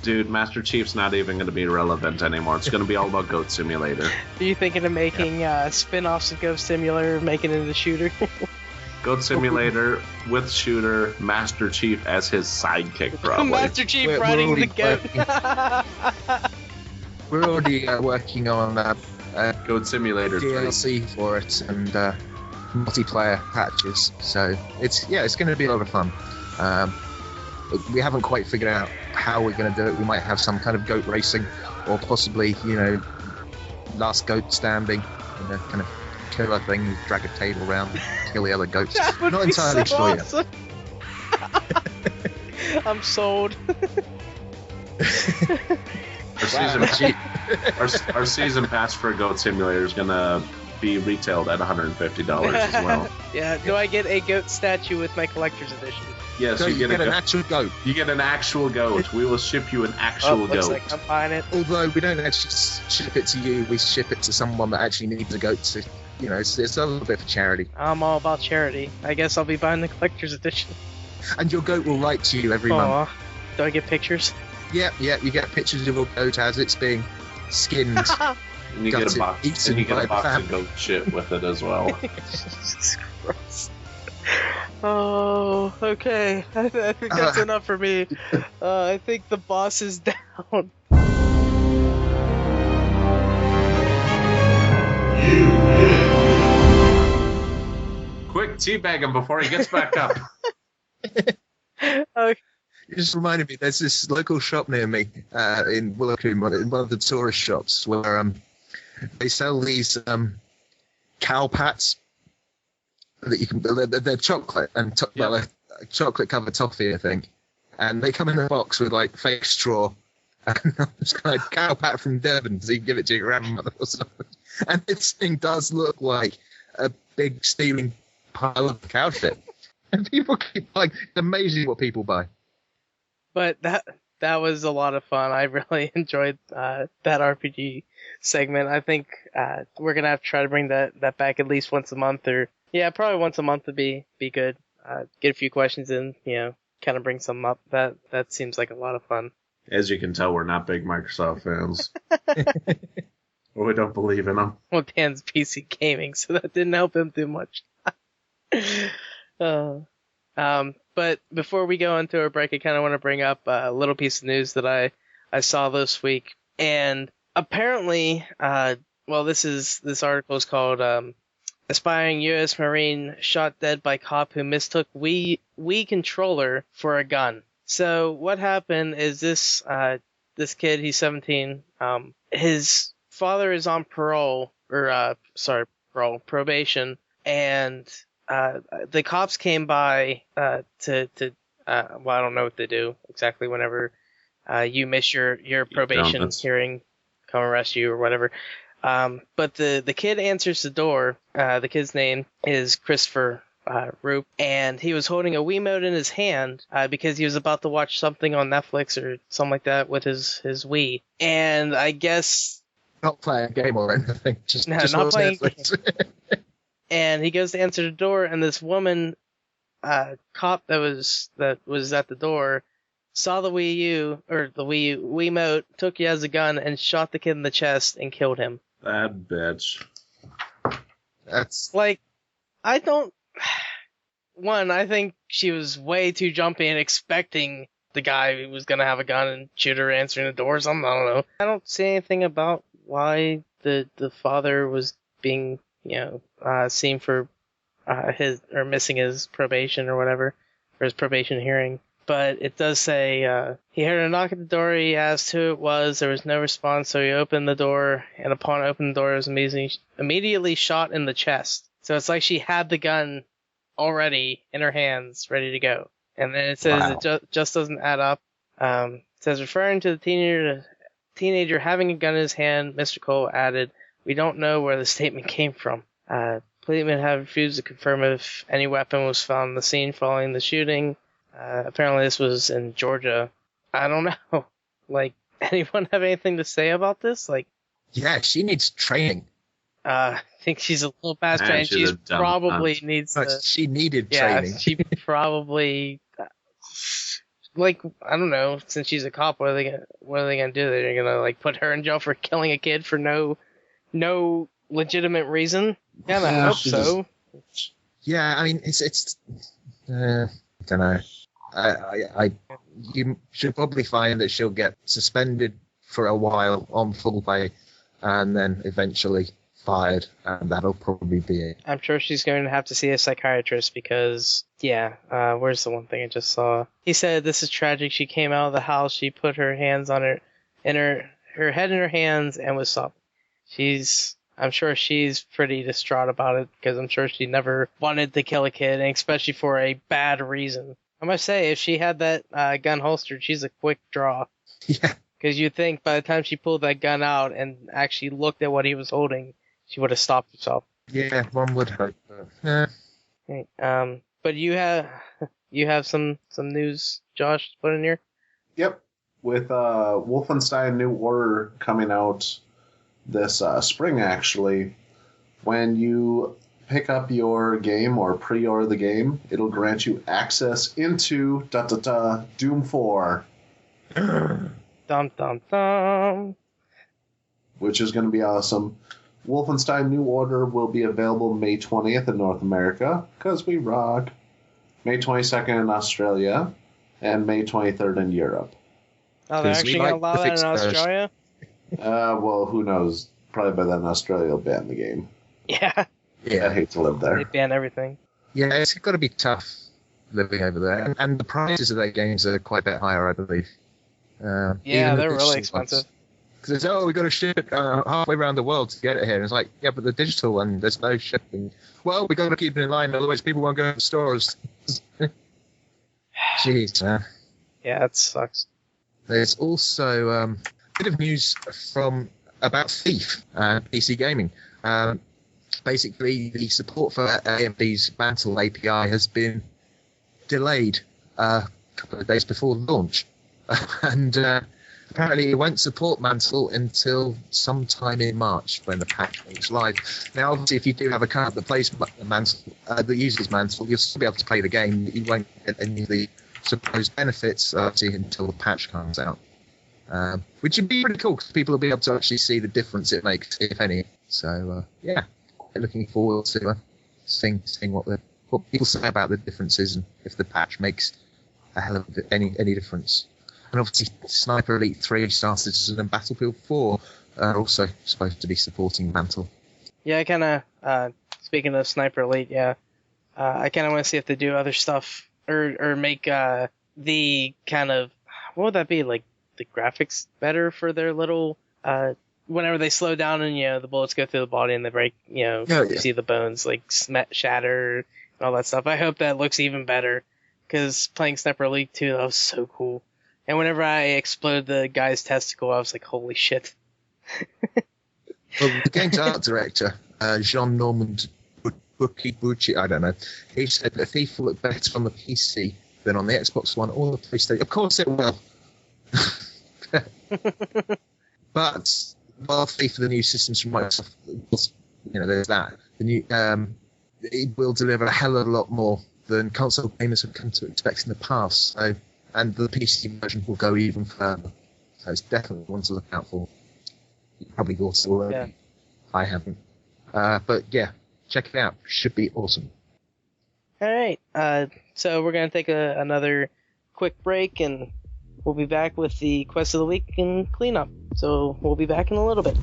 Dude, Master Chief's not even going to be relevant anymore. It's going to be all about Goat Simulator. Are you thinking of making spin-offs of Goat Simulator, making it into Shooter? Goat Simulator with Shooter, Master Chief as his sidekick, probably. Master Chief riding the goat. We're already working on Goat Simulator 3. DLC for it, and multiplayer patches. So it's going to be a lot of fun. We haven't quite figured out how we're going to do it. We might have some kind of goat racing, or possibly, last goat standing, kind of killer thing. You drag a table around, kill the other goats. Not entirely sure awesome. Yet. I'm sold. Our season pass for Goat Simulator is gonna be retailed at $150 as well. Yeah. Do I get a goat statue with my collector's edition? Yes, so you get an actual goat. You get an actual goat. We will ship you an actual looks goat. Like I'm buying it. Although we don't actually ship it to you, we ship it to someone that actually needs a goat to, it's a little bit for charity. I'm all about charity. I guess I'll be buying the collector's edition. And your goat will write to you every month. Do I get pictures? Yeah, you get pictures of your goat as it's being skinned. And you get a box, of goat shit with it as well. Jesus Christ. Oh, okay. I think that's enough for me. I think the boss is down. Quick, teabag him before he gets back up. Okay. You just reminded me, there's this local shop near me in Willowcombe, in one of the tourist shops, where they sell these cow pats that you can. They're chocolate and chocolate covered toffee, I think, and they come in a box with like fake straw. And it's kind of cow pat from Devon, so you can give it to your grandmother or something. And this thing does look like a big steaming pile of cow shit. And people keep it's amazing what people buy. But that was a lot of fun. I really enjoyed that RPG segment. I think we're gonna have to try to bring that back at least once a month, or probably once a month would be good. Get a few questions in, kind of bring some up. That seems like a lot of fun. As you can tell, we're not big Microsoft fans. Or we don't believe in them. Well, Dan's PC gaming, so that didn't help him too much. But before we go into our break, I kind of want to bring up a little piece of news that I saw this week. And apparently, this article is called Aspiring U.S. Marine Shot Dead by Cop Who Mistook Wii Controller for a Gun. So what happened is this kid, he's 17, his father is on probation, and the cops came by I don't know what they do exactly whenever you miss your probation hearing, come arrest you or whatever. But the kid answers the door. The kid's name is Christopher Roop, and he was holding a Wiimote in his hand because he was about to watch something on Netflix or something like that with his Wii. And I guess not playing a game or anything, just not playing Netflix. And he goes to answer the door, and this woman, cop that was at the door, saw the Wiimote, took it as a gun, and shot the kid in the chest and killed him. That bitch. That's I think she was way too jumpy and expecting the guy who was going to have a gun and shoot her answering the door or something. I don't know. I don't see anything about why the father was being, seen for missing his probation or whatever, or his probation hearing. But it does say he heard a knock at the door. He asked who it was. There was no response, so he opened the door, and upon opening the door, it was immediately shot in the chest. So it's like she had the gun already in her hands, ready to go. And then it says it just doesn't add up. It says, referring to the teenager having a gun in his hand, Mr. Cole added, "We don't know where the statement came from. Policemen have refused to confirm if any weapon was found on the scene following the shooting. Apparently this was in Georgia. I don't know. Anyone have anything to say about this? Yeah, she needs training. I think she's a little past trained. She probably needs to... She needed training. Yeah, she probably... I don't know, since she's a cop, what are they gonna do? They're gonna, put her in jail for killing a kid for no legitimate reason? Yeah, I hope so. Yeah, I mean, it's I don't know. You should probably find that she'll get suspended for a while on full pay, and then eventually fired, and that'll probably be it. I'm sure she's going to have to see a psychiatrist because, where's the one thing I just saw? He said, "This is tragic. She came out of the house. She put her hands on her head in her hands and was sobbing." I'm sure she's pretty distraught about it because I'm sure she never wanted to kill a kid, and especially for a bad reason. I must say, if she had that gun holstered, she's a quick draw. Yeah. Because you'd think by the time she pulled that gun out and actually looked at what he was holding, she would have stopped herself. Yeah, one would hope. Yeah. Okay, but you have some news, Josh, to put in here? Yep. With Wolfenstein New Order coming out this spring, actually, when you pick up your game or pre-order the game, it'll grant you access into Doom 4. Dum dum dum. Which is going to be awesome. Wolfenstein New Order will be available May 20th in North America, because we rock. May 22nd in Australia, and May 23rd in Europe. Oh, they're actually going to allow that in Australia? Well, who knows? Probably by then Australia will ban the game. Yeah. I hate to live there. They ban everything. Yeah, it's got to be tough living over there. And the prices of their games are quite a bit higher, I believe. Yeah, they're really expensive. Because we got to ship it halfway around the world to get it here. And it's like, yeah, but the digital one, there's no shipping. Well, we got to keep it in line, otherwise people won't go to stores. Jeez, man. Yeah, it sucks. There's also a bit of news about Thief, PC gaming. Basically, the support for AMD's Mantle API has been delayed a couple of days before launch. And apparently it won't support Mantle until sometime in March when the patch goes live. Now, obviously, if you do have a card that plays Mantle, that uses Mantle, you'll still be able to play the game. You won't get any of the supposed benefits until the patch comes out. Which would be pretty cool because people will be able to actually see the difference it makes, if any. So, quite looking forward to seeing what people say about the differences and if the patch makes a hell of any difference. And obviously, Sniper Elite 3, Star Citizen, and Battlefield 4 are also supposed to be supporting Mantle. Yeah, I kind of, speaking of Sniper Elite, I kind of want to see if they do other stuff or make the kind of, what would that be, like the graphics better for their little, whenever they slow down and, the bullets go through the body and they break, you see the bones, like, shatter and all that stuff. I hope that looks even better, because playing Sniper Elite 2, that was so cool. And whenever I exploded the guy's testicle, I was like, holy shit. Well, the game's art director, Jean-Normand Bucci, I don't know, he said that Thief will look better on the PC than on the Xbox One or the PlayStation. Of course it will. But while Thief for the new systems from Microsoft, there's that. The new, it will deliver a hell of a lot more than console gamers have come to expect in the past. So, and the PC version will go even further. So it's definitely one to look out for. You probably also already. Yeah. I haven't. But yeah, check it out. Should be awesome. All right. So we're going to take another quick break, and we'll be back with the Quest of the Week and cleanup. So we'll be back in a little bit.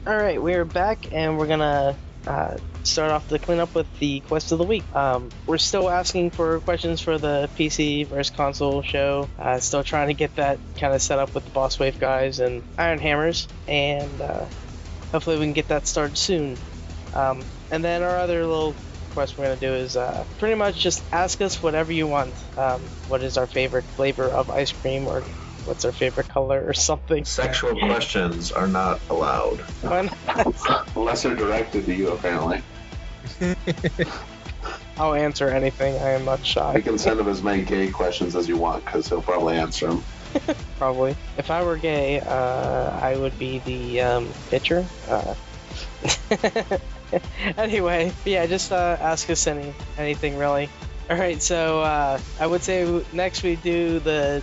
Alright, we're back, and we're gonna start off the cleanup with the Quest of the Week. We're still asking for questions for the PC versus console show. Still trying to get that kind of set up with the Boss Wave guys and Iron Hammers, and hopefully we can get that started soon. And then our other little quest we're gonna do is pretty much just ask us whatever you want. What is our favorite flavor of ice cream, or what's our favorite color or something. Sexual questions are not allowed. Unless they're directed to you, apparently. I'll answer anything. I am not You shy. can send him as many gay questions as you want, because he'll probably answer them. Probably. If I were gay, I would be the pitcher. Anyway, yeah, just ask us anything really. All right, so I would say next we do the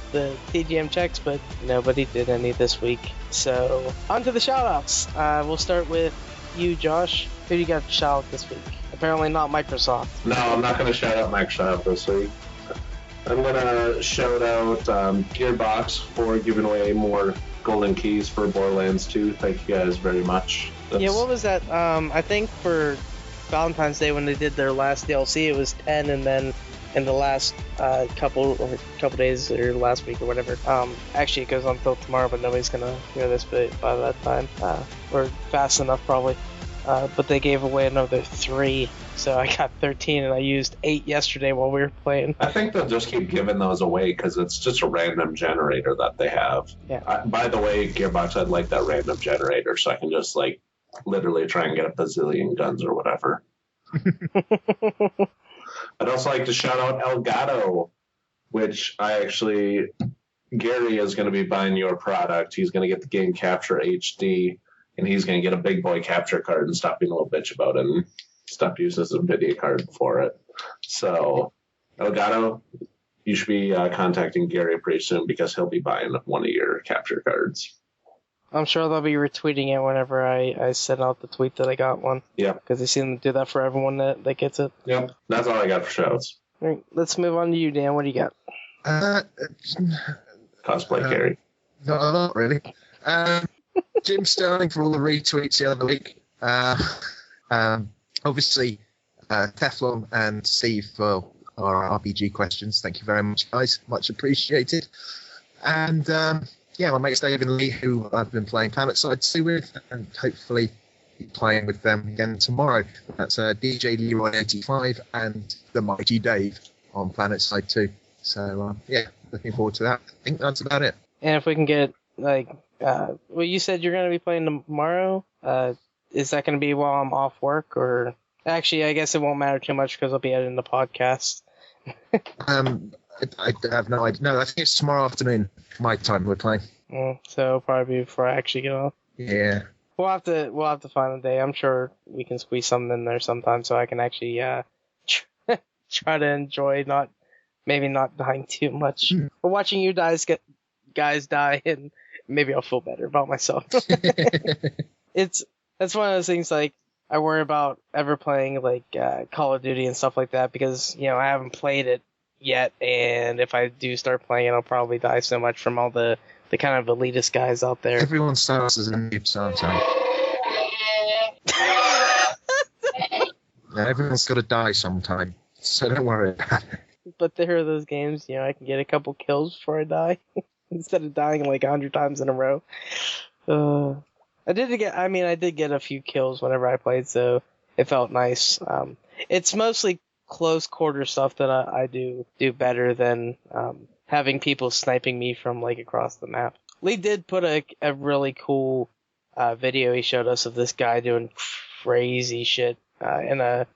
TGM checks, but nobody did any this week. So on to the shoutouts. We'll start with you, Josh. Who do you got to shout out this week? Apparently not Microsoft. No, I'm not going to shout out Microsoft this week. I'm going to shout out Gearbox for giving away more golden keys for Borderlands 2. Thank you guys very much. Yeah, what was that? I think for Valentine's Day when they did their last DLC, it was 10, and then in the last couple days or last week or whatever. Actually, it goes on until tomorrow, but nobody's gonna hear this by that time, or fast enough probably. But they gave away another 3, so I got 13, and I used 8 yesterday while we were playing. I think they'll just keep giving those away because it's just a random generator that they have. Yeah. By the way, Gearbox, I'd like that random generator so I can just literally try and get a bazillion guns or whatever. I'd also like to shout out Elgato, which Gary is going to be buying your product. He's going to get the Game Capture HD, and he's going to get a big boy capture card and stop being a little bitch about it and stop using his NVIDIA card for it. So, Elgato, you should be contacting Gary pretty soon because he'll be buying one of your capture cards. I'm sure they'll be retweeting it whenever I send out the tweet that I got one. Yeah. Because they seem to do that for everyone that gets it. Yep. That's all I got for shouts. All right, let's move on to you, Dan. What do you got? Cosplay Gary. Not really. Jim Sterling for all the retweets the other week. Obviously, Teflon and Steve for our RPG questions. Thank you very much, guys. Much appreciated. And my mate's David Lee, who I've been playing Planetside 2 with, and hopefully be playing with them again tomorrow. That's DJ Leroy85 and the Mighty Dave on Planetside 2. So, looking forward to that. I think that's about it. And if we can get, you said you're going to be playing tomorrow. Is that going to be while I'm off work? Or actually, I guess it won't matter too much because I'll be editing the podcast. I have no idea. No, I think it's tomorrow afternoon, my time we're playing. So probably before I actually get off. Yeah. We'll have to find a day. I'm sure we can squeeze something in there sometime so I can actually try to enjoy not dying too much. But watching you guys die, and maybe I'll feel better about myself. That's one of those things I worry about ever playing Call of Duty and stuff like that because I haven't played it yet, and if I do start playing it, I'll probably die so much from all the kind of elitist guys out there. Everyone starts as a noob sometime. Everyone's got to die sometime, so don't worry about it. But there are those games, I can get a couple kills before I die instead of dying 100 times in a row. I did get a few kills whenever I played, so it felt nice. It's mostly close quarter stuff that I do better than having people sniping me from across the map. Lee did put a really cool video he showed us of this guy doing crazy shit in a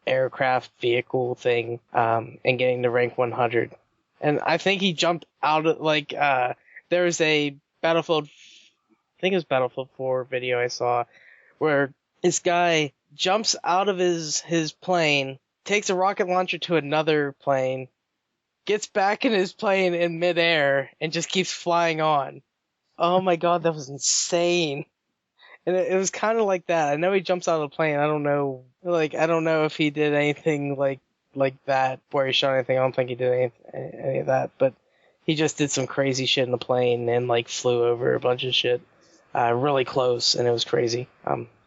aircraft vehicle thing and getting to rank 100. And I think he jumped out of there was a Battlefield 4 video I saw where this guy jumps out of his plane, takes a rocket launcher to another plane, gets back in his plane in midair, and just keeps flying on. Oh my god, that was insane. And it was kind of like that. I know he jumps out of the plane. I don't know if he did anything like that where he shot anything. I don't think he did any of that, but he just did some crazy shit in the plane and flew over a bunch of shit really close, and it was crazy.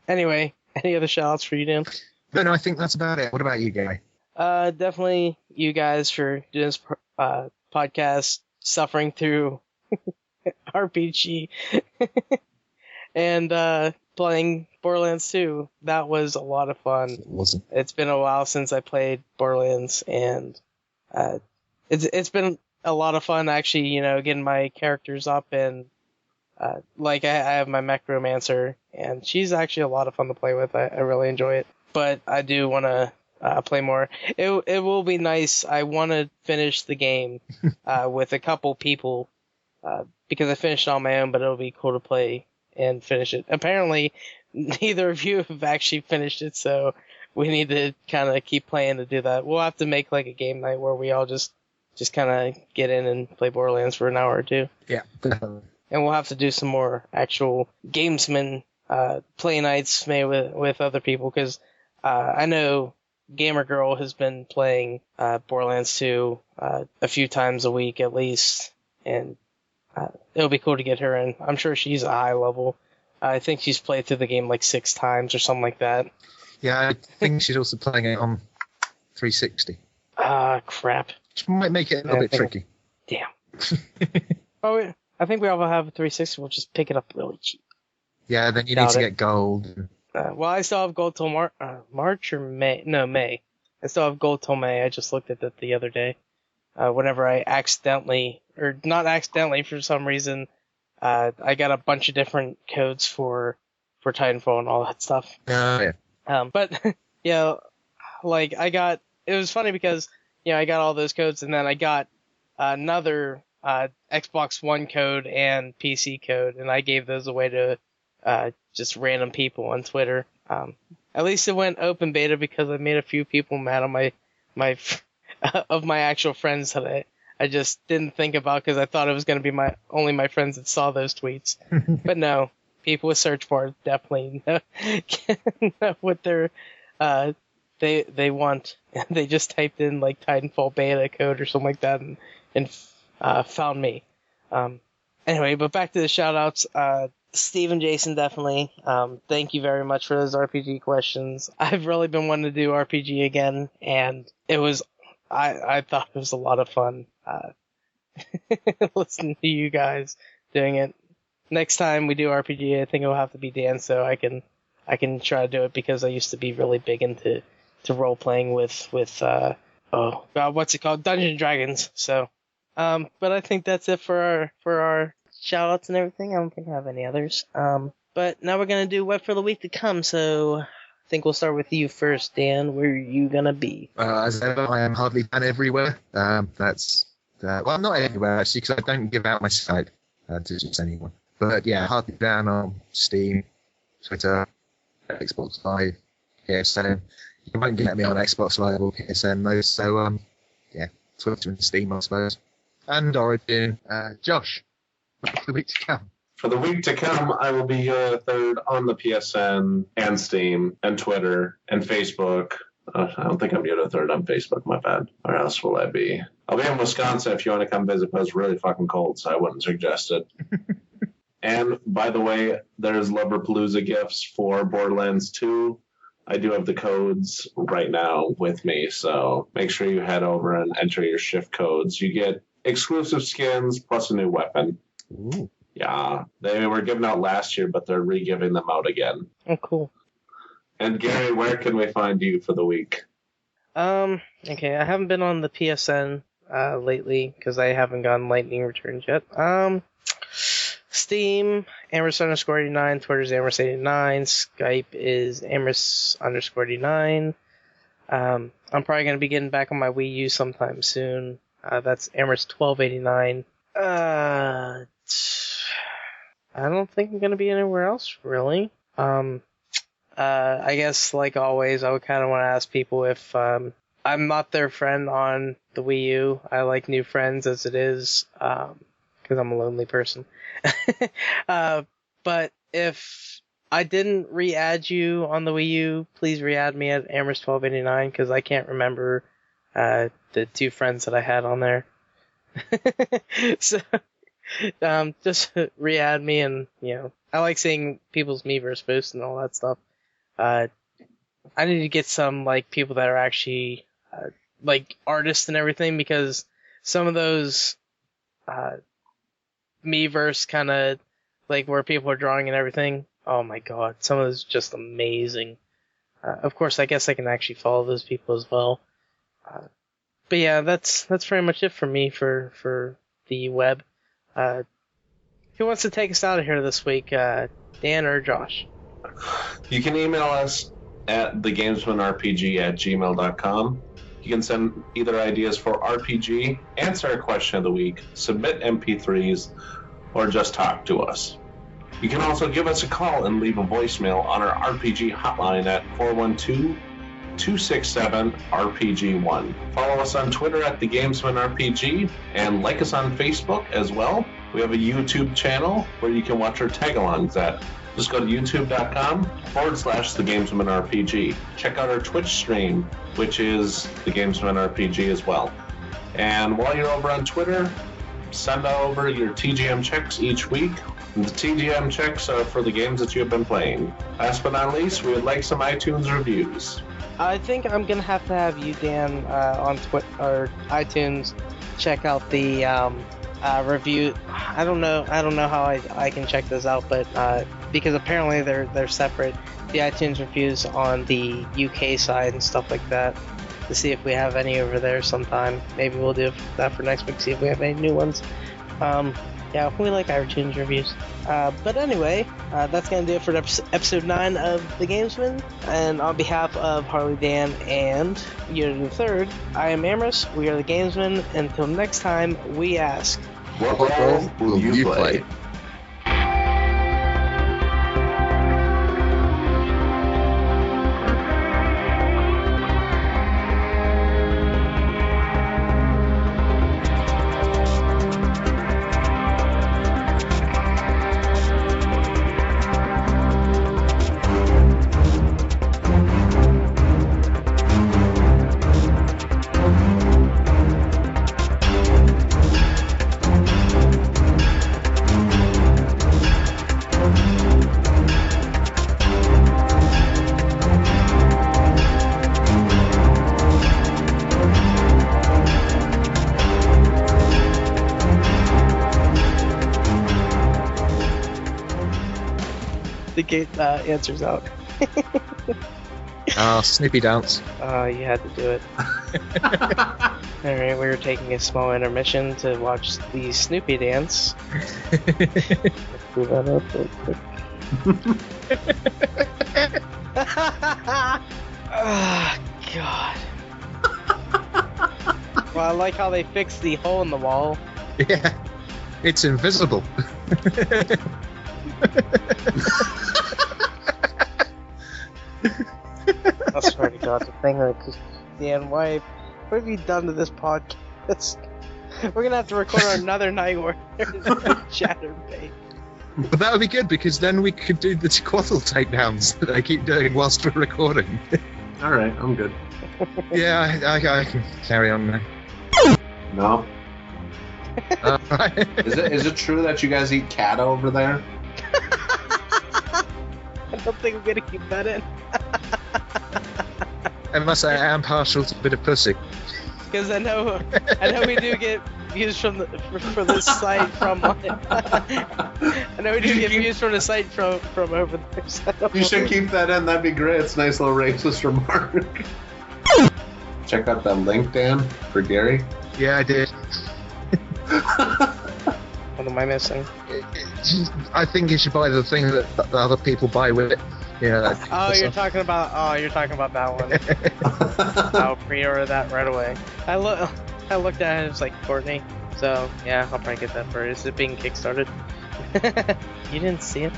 Anyway, any other shout outs for you, Dan? No, I think that's about it. What about you, Gary? Definitely you guys for doing this podcast, suffering through RPG, and playing Borderlands 2. That was a lot of fun. It wasn't. It's been a while since I played Borderlands, and it's been a lot of fun actually, getting my characters up, and I have my mech romancer, and she's actually a lot of fun to play with. I really enjoy it. but I do want to play more. It will be nice. I want to finish the game with a couple people because I finished it on my own, but it'll be cool to play and finish it. Apparently, neither of you have actually finished it, so we need to kind of keep playing to do that. We'll have to make like a game night where we all just kind of get in and play Borderlands for an hour or two. Yeah, definitely. And we'll have to do some more actual Gamesmen play nights maybe with other people, because I know Gamer Girl has been playing Borderlands 2 a few times a week at least, and it'll be cool to get her in. I'm sure she's a high level. I think she's played through the game like 6 times or something like that. Yeah, I think she's also playing it on 360. Crap. Which might make it a little bit tricky. Damn. Oh, wait. I think we all have a 360. We'll just pick it up really cheap. Yeah, then you need to get gold. Well, I still have gold till March or May. No, May. I still have gold till May. I just looked at that the other day. Whenever I accidentally, or not accidentally for some reason, I got a bunch of different codes for Titanfall and all that stuff. Yeah. But, yeah, like, it was funny because, I got all those codes, and then I got another Xbox One code and PC code, and I gave those away to just random people on Twitter. At least it went open beta because I made a few people mad on my of my actual friends that I just didn't think about because I thought it was going to be only my friends that saw those tweets. But no, people with search bars definitely know what they want. They just typed in like Titanfall beta code or something like that and found me. Anyway, but back to the shout outs. Steve and Jason, definitely. Thank you very much for those RPG questions. I've really been wanting to do RPG again, and it was, I thought it was a lot of fun, listening to you guys doing it. Next time we do RPG, I think it'll have to be Dan, so I can try to do it, because I used to be really big into role playing with oh god, what's it called? Dungeons and Dragons. So, but I think that's it for our shout outs and everything. I don't think I have any others. But now we're going to do what for the week to come. So I think we'll start with you first, Dan. Where are you going to be? As ever, I am Hardlydan everywhere. That's, well, not everywhere, actually, because I don't give out my site to just anyone. But yeah, Hardlydan on Steam, Twitter, Xbox Live, PSN. You won't get me on Xbox Live or PSN, though. So, yeah, Twitter and Steam, I suppose. And Origin. Josh, for the week to come. For the week to come, I will be third on the PSN and Steam and Twitter and Facebook. I don't think I'm Yoda third on Facebook, my bad. Where else will I be? I'll be in Wisconsin if you want to come visit, but it's really fucking cold, so I wouldn't suggest it. And, by the way, there's Loverpalooza gifts for Borderlands 2. I do have the codes right now with me, so make sure you head over and enter your shift codes. You get exclusive skins plus a new weapon. Ooh. Yeah, they were given out last year, but they're re-giving them out again. Oh, cool. And Gary, where can we find you for the week? Okay, I haven't been on the PSN lately because I haven't gotten Lightning returns yet. Steam, Amherst_89, Twitter's Amherst89, Skype is Amherst_89. I'm probably going to be getting back on my Wii U sometime soon. That's Amherst1289. I don't think I'm going to be anywhere else, really. I guess, like always, I would kind of want to ask people if I'm not their friend on the Wii U. I like new friends as it is, because I'm a lonely person. But if I didn't re-add you on the Wii U, please re-add me at Amherst1289, because I can't remember the 2 friends that I had on there. So, just re-add me, and, I like seeing people's Miiverse posts and all that stuff. I need to get some, like, people that are actually, like, artists and everything, because some of those, Miiverse kind of, like, where people are drawing and everything, oh my god, some of those are just amazing. Of course, I guess I can actually follow those people as well. But yeah, that's pretty much it for me for the web. Who wants to take us out of here this week, Dan or Josh? You can email us at thegamesmanrpg@gmail.com. You can send either ideas for RPG, answer a question of the week, submit MP3s, or just talk to us. You can also give us a call and leave a voicemail on our RPG hotline at 412-267-RPG1. Follow us on Twitter at thegamesmanrpg and like us on Facebook as well. We have a YouTube channel where you can watch our tag-alongs at. Just go to youtube.com/thegamesmanrpg. Check out our Twitch stream, which is the Gamesmen RPG as well. And while you're over on Twitter, send over your TGM checks each week. The TGM checks are for the games that you have been playing. Last but not least, we would like some iTunes reviews. I think I'm gonna have to have you, Dan, on Twitter or iTunes, check out the review. I don't know how I can check this out, but because apparently they're separate. The iTunes reviews on the UK side and stuff like that, to see if we have any over there sometime. Maybe we'll do that for next week, see if we have any new ones. Yeah, we like iTunes reviews. But anyway, that's going to do it for episode 9 of The Gamesmen. And on behalf of Hardlydan and Yoda the Third, I am Amorous. We are The Gamesmen. Until next time, we ask, what role will you play? the gate answers out. Snoopy dance. You had to do it. Alright, we were taking a small intermission to watch the Snoopy dance. Let's do that up real quick. Oh, God. Well, I like how they fixed the hole in the wall. Yeah, it's invisible. I swear to God, the thing that just, Dan, what have you done to this podcast? We're gonna have to record another night where there's no chatterbait. But that would be good, because then we could do the Quaddle takedowns that I keep doing whilst we're recording. Alright, I'm good. Yeah, I can carry on now. No. Right. Is it true that you guys eat cat over there? I don't think I'm gonna keep that in. I must say, I am partial to a bit of pussy. Because I know we do get views from for this site from. I know we do get views from the site from over there. So you should keep that in. That'd be great. It's a nice little racist remark. Check out that link, Dan, for Gary. Yeah, I did. What am I missing? I think you should buy the thing that the other people buy with it. Yeah. You're talking about that one. I'll pre-order that right away. I looked at it. It's like Courtney. So yeah, I'll probably get that for it. Is it being kickstarted? You didn't see it?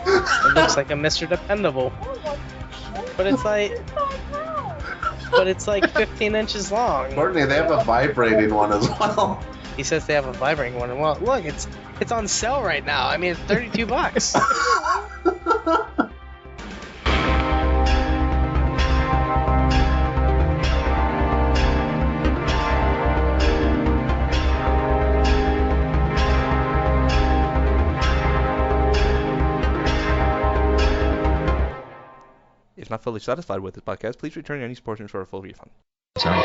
It looks like a Mr. Dependable. But it's like 15 inches long. Courtney, they have a vibrating one as well. He says they have a vibrating one. Well, look, it's on sale right now. I mean, it's $32. If not fully satisfied with this podcast, please return any portions for a full refund. Sorry.